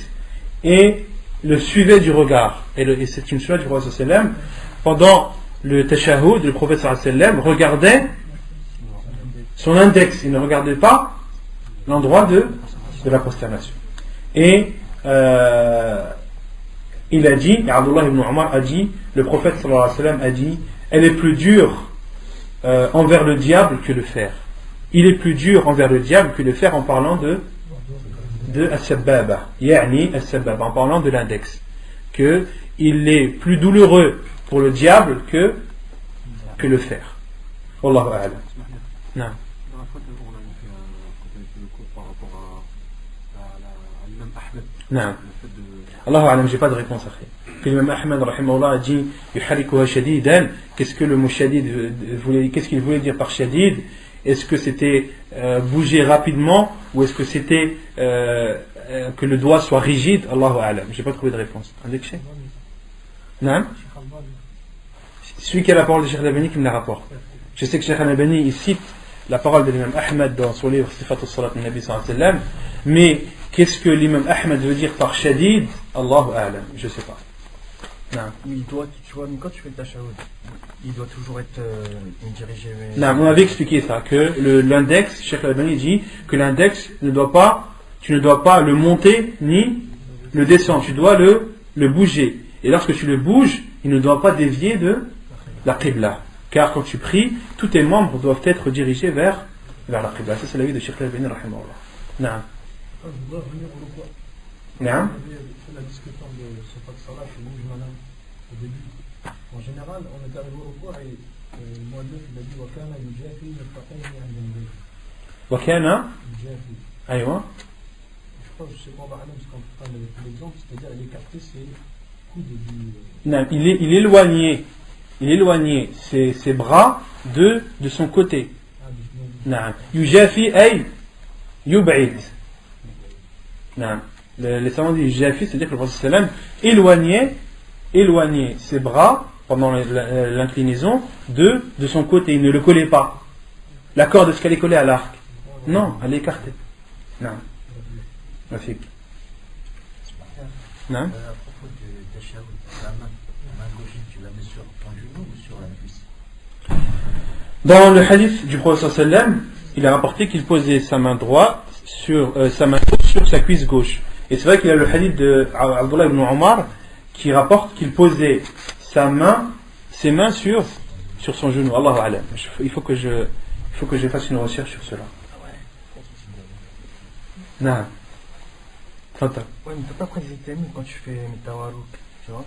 et le suivait du regard. Et c'est une sunna du prophète sallallahu alayhi wa sallam. Pendant le tashahhud, le prophète sallallahu alayhi wa sallam regardait son index, il ne regardait pas l'endroit de la prosternation. Et il a dit, Abdullah ibn Umar a dit, le prophète sallallahu alayhi wa sallam a dit, elle est plus dure envers le diable que le fer. Il est plus dur envers le diable que le fer, en parlant de as-sababa, yani as-sababa, en parlant de l'index, que il est plus douloureux pour le diable que le fer. Wallahu a'lam. Non. Dans la fois qu'on a fait le cours par rapport à l'imam Ahmed. Non. Allahu a'lam, j'ai pas de réponse à faire. L'imam Ahmed rahimahullah a dit yuharikuha shadidan. Qu'est-ce que le mot shadid qu'est-ce qu'il voulait dire par shadid? Est-ce que c'était bouger rapidement, ou est-ce que c'était que le doigt soit rigide? Allahu a'lam, j'ai pas trouvé de réponse. Avec Cheikh? Non. celui qui a la parole de Cheikh Al-Albani qui me la rapporte. Je sais que Cheikh Al-Albani il cite la parole de l'imam Ahmed dans son livre Sifat al-Salat al-Nabi sallallahu alayhi wa sallam, mais qu'est-ce que l'imam Ahmed veut dire par shadid? Allahu a'lam, je sais pas. Non. Il doit, tu vois, quand tu fais le tashahhud, il doit toujours être dirigé. Non, on avait expliqué ça, que l'index, Cheikh Al-Albani dit que l'index tu ne dois pas le monter ni le descendre, tu dois le bouger. Et lorsque tu le bouges, il ne doit pas dévier de la qibla. Car quand tu pries, tous tes membres doivent être dirigés vers la qibla. Ça c'est l'avis de Cheikh Al-Albani rahimahullah. Non. Je voudrais revenir au quoi. Non. Fait la discussion de Sifat Salah chez nous, au début. En général, on est arrivé au quoi et le Mu'allif il a dit Wakana yujafi mirfaqayni an janbayhi. Wakana Yujafi. Aïwa. Je crois que je sais pas, parce qu'on prend l'exemple, c'est-à-dire il écarté ses coudes du. Non, il éloignait ses bras de son côté. Non. Yujafi ay yub'id. Non. Les savants disent Yujafi, c'est-à-dire que le prophète sallam éloignait ses bras pendant l'inclinaison de son côté. Il ne le collait pas. La corde, est-ce qu'elle est collée à l'arc? Non, elle est écartée. Non. Magnifique. Non. À propos du tashahhud, la main gauche, tu la mets sur ton genou ou sur la cuisse? Dans le hadith du prophète sallam, il a rapporté qu'il posait sa main droite sur sa cuisse gauche. Et c'est vrai qu'il y a le hadith de Abdullah ibn Omar qui rapporte qu'il posait ses mains sur son genou. Allahu a'lam. Il faut que je fasse une recherche sur cela. Non. Ouais, mais tu peux pas préciser tes mains quand tu fais tawarruk, tu vois.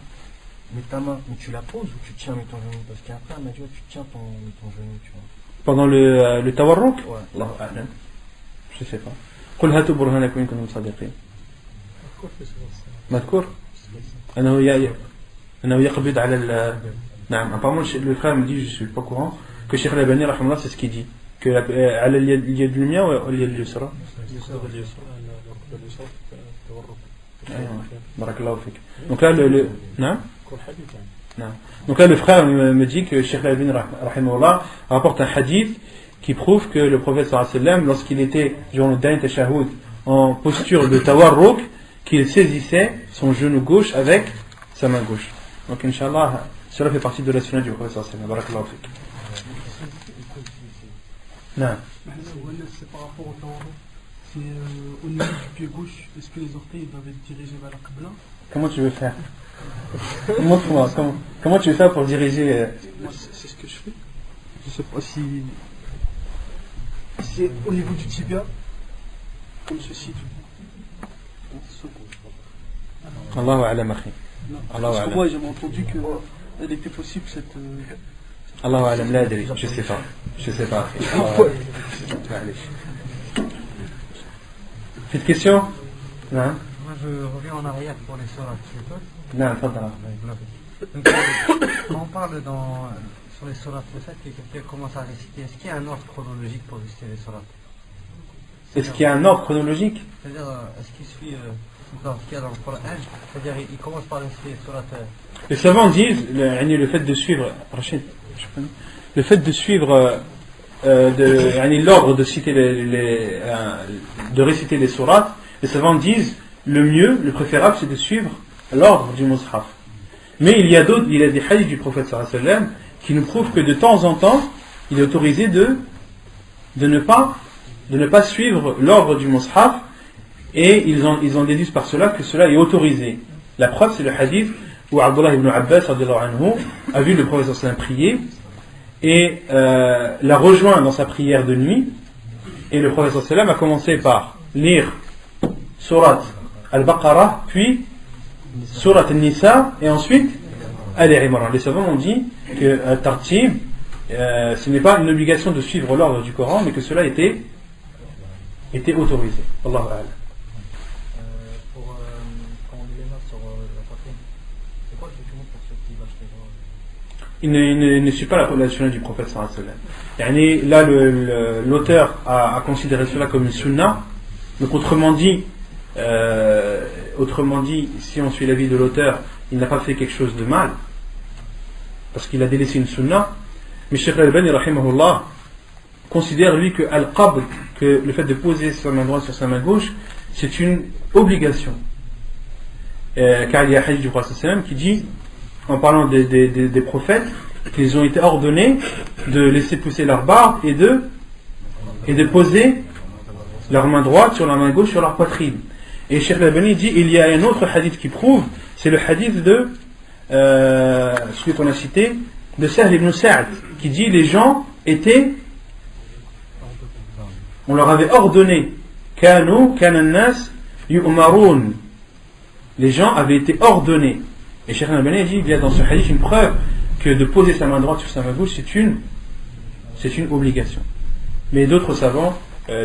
Mais ta main, mais tu la poses ou tu tiens avec ton genou? Parce qu'après, tu vois, tu tiens ton genou, tu vois. Pendant le tawarruk? Ouais. Allahu a'lam. Je sais pas. قل هاتوا برهانكم إن كنتم صادقين. مذكور؟ أنه يقبض على نعم. Apparemment le frère me dit, je suis pas au courant, que Cheikh Al-Albani rahimahullah c'est ce qu'il dit, que على اليد اليمنى واليد اليسرى. بارك الله فيك. Donc là non? Non. Donc là le frère me dit que Cheikh Al-Albani rahimahullah rapporte un hadith qui prouve que le prophète sallallahu alayhi wa sallam, lorsqu'il était durant le dernier tashahhud en posture de tawarruk, qu'il saisissait son genou gauche avec sa main gauche. Donc Inch'Allah, cela fait partie de la sunna du prophète sallallahu alayhi wa sallam. Barakallahu fik. Non. C'est par rapport au tawarruk. C'est au niveau du pied gauche, est-ce que les orteils doivent être dirigés vers la qibla? Comment tu veux faire? Montre-moi, comment tu veux faire pour diriger Moi, c'est ce que je fais. Je sais pas si c'est au niveau du tibia, comme ceci. Allahu a'lam akhi. Parce que moi, j'avais entendu qu'elle était possible cette. Allahu a'lam, la adri, je sais pas. Petite question? Non. Moi, je reviens en arrière pour les sourates. Non, fadala. Quand on parle sur les sourates, le fait que quelqu'un commence à réciter, est-ce qu'il y a un ordre chronologique pour réciter les sourates? Est-ce qu'il y a un ordre chronologique? C'est-à-dire, est-ce qu'il suit dans ce qu'il y a dans le Coran? C'est-à-dire, il commence par réciter les sourates. Les savants disent, le fait de suivre, l'ordre de citer de réciter les sourates, les savants disent, le préférable c'est de suivre l'ordre du mushaf. Mais il y a des hadiths du prophète sallallahu alayhi wa sallam qui nous prouvent que de temps en temps, il est autorisé de ne pas suivre l'ordre du mushaf, et ils en déduisent par cela que cela est autorisé. La preuve, c'est le hadith où Abdullah ibn Abbas radiyallahu anhu a vu le prophète sallallahu alayhi wa sallam prier et l'a rejoint dans sa prière de nuit, et le prophète sallallahu alayhi wa sallam a commencé par lire surat al-Baqarah, puis surat al-Nisa, et ensuite Al-Imran. Les savants ont dit que tartib, ce n'est pas une obligation de suivre l'ordre du Coran, mais que cela était autorisé. Allahu a'lam. Pour quand on met les mains sur la poitrine, c'est quoi le document pour ceux qui lâchent les bras? Il ne suit pas la sunna du prophète sallallahu alayhi wa sallam. Là, l'auteur a considéré cela comme une sunna. Donc autrement dit, si on suit l'avis de l'auteur, il n'a pas fait quelque chose de mal. parce qu'il a délaissé une sunna. Mais Cheikh Al-Albani rahimahullah considère lui que al-qabd, que le fait de poser sa main droite sur sa main gauche, c'est une obligation. Car il y a un hadith du prophète sallam qui dit, en parlant des prophètes, qu'ils ont été ordonnés de laisser pousser leur barbe et de poser leur main droite sur la main gauche sur leur poitrine. Et Cheikh Al-Albani dit, il y a un autre hadith qui prouve, c'est le hadith de celui qu'on a cité, de Sahl ibn Sa'd, qui dit les gens étaient, on leur avait ordonné, kana an-nas yu'marun, les gens avaient été ordonnés. Et Cheikh Al-Albani dit, il y a dans ce hadith une preuve que de poser sa main droite sur sa main gauche c'est une obligation. Mais d'autres savants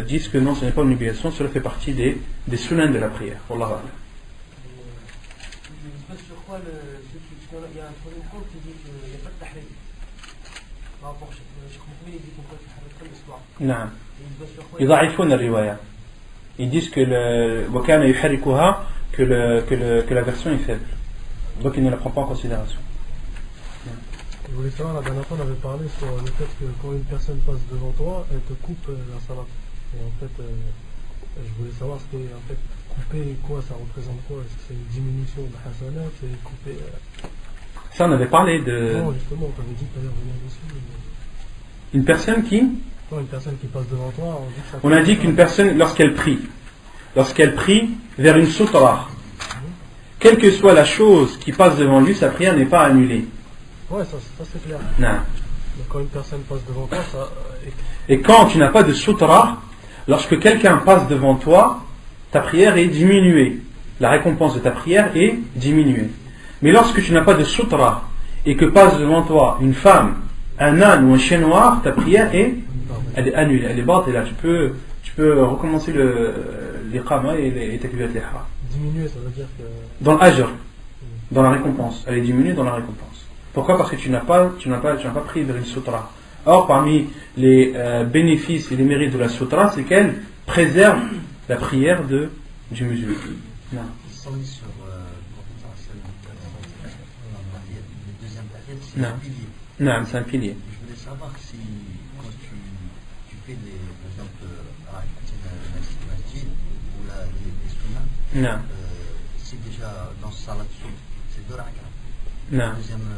disent que non, ce n'est pas une obligation, cela fait partie des sunans de la prière. Wallahu a'lam. Sur quoi il y a un troisième point qui dit qu'il n'y a pas de tahrim. Par rapport à Cheikh Moukmil, il dit qu'on peut tahrim comme l'histoire. Non. يضعفون الرواية. Ils disent que وكان يحركها que la version est faible. Donc il ne la prend pas en considération. Je voulais savoir, la dernière fois on avait parlé sur le fait que quand une personne passe devant toi, elle te coupe la salat. Et en fait, je voulais savoir ce que, en fait, couper quoi, ça représente quoi? Est-ce que c'est une diminution de hasanat? C'est couper. Ça on avait parlé de. Non, justement, on t'avait dit tout à l'heure venir dessus. Une personne qui. Non, une personne qui passe devant toi, on dit que ça. On a dit qu'une personne, lorsqu'elle prie vers une sutra, quelle que soit la chose qui passe devant lui, sa prière n'est pas annulée. Ouais, ça c'est clair. Non. Mais quand une personne passe devant toi, ça. Et quand tu n'as pas de sutra, lorsque quelqu'un passe devant toi, ta prière est diminuée. La récompense de ta prière est diminuée. Mais lorsque tu n'as pas de sutra et que passe devant toi une femme, un âne ou un chien noir, ta prière elle est annulée, elle est batte, et là tu peux recommencer l'iqama et les takbirat l'ihram. Diminuer, ça veut dire que. Dans l'ajr, dans la récompense, elle est diminuée dans la récompense. Pourquoi? Parce que tu n'as pas pris vers une sutra. Or, parmi les bénéfices et les mérites de la sutra, c'est qu'elle préserve la prière du musulman. Non. Sur le deuxième tahiyat, c'est Non. un pilier. Non, c'est un pilier. Je voulais savoir si quand tu fais par exemple masjid ou les sunnahs, Non. c'est déjà dans ce salat c'est 2 rak'ah. Non. Deuxième,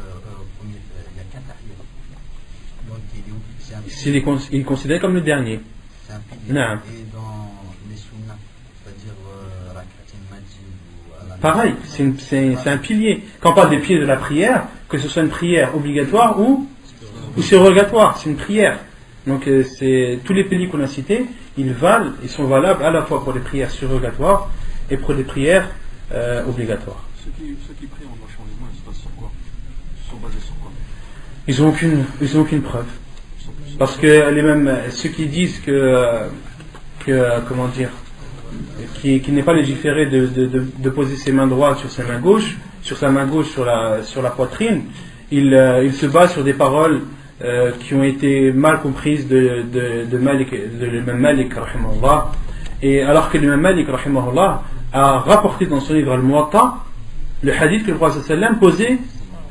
premier, il n'y a qu'un tahiyat. Donc Il est considéré comme le dernier. C'est un pilier. Non. Et dans les sunnahs, c'est-à-dire rak'atin majid ou à la Pareil, c'est un pilier. Quand on parle des piliers de la prière, que ce soit une prière obligatoire ou surrogatoire, c'est une prière. Donc tous les piliers qu'on a cités, ils sont valables à la fois pour les prières surrogatoires et pour les prières obligatoires. Ceux qui prient en lâchant les mains, ils se basent sur quoi? Ils sont basés sur quoi? Ils n'ont aucune preuve. Parce que ceux qui disent que comment dire, qui n'est pas légiféré de poser ses mains droites sur sa main gauche sur la poitrine, il se base sur des paroles qui ont été mal comprises de l'imam Malik rahimahullah. Et alors que l'imam Malik rahimahullah a rapporté dans son livre Al-Muwatta le hadith que le prophète sallam posait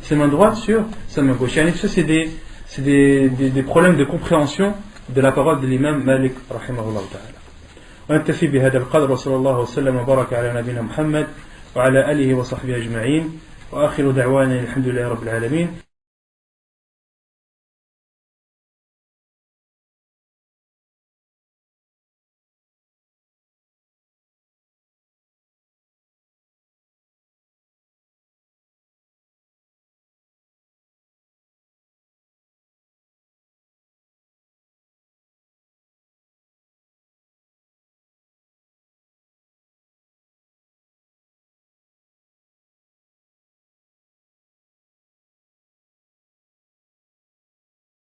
ses mains droites sur sa main gauche. Et ça c'est des problèmes de compréhension de la parole de l'imam Malik rahimahullah ta'ala. ونكتفي بهذا القدر وصلى الله وسلم وبارك على نبينا محمد وعلى آله وصحبه أجمعين وآخر دعوانا الحمد لله رب العالمين.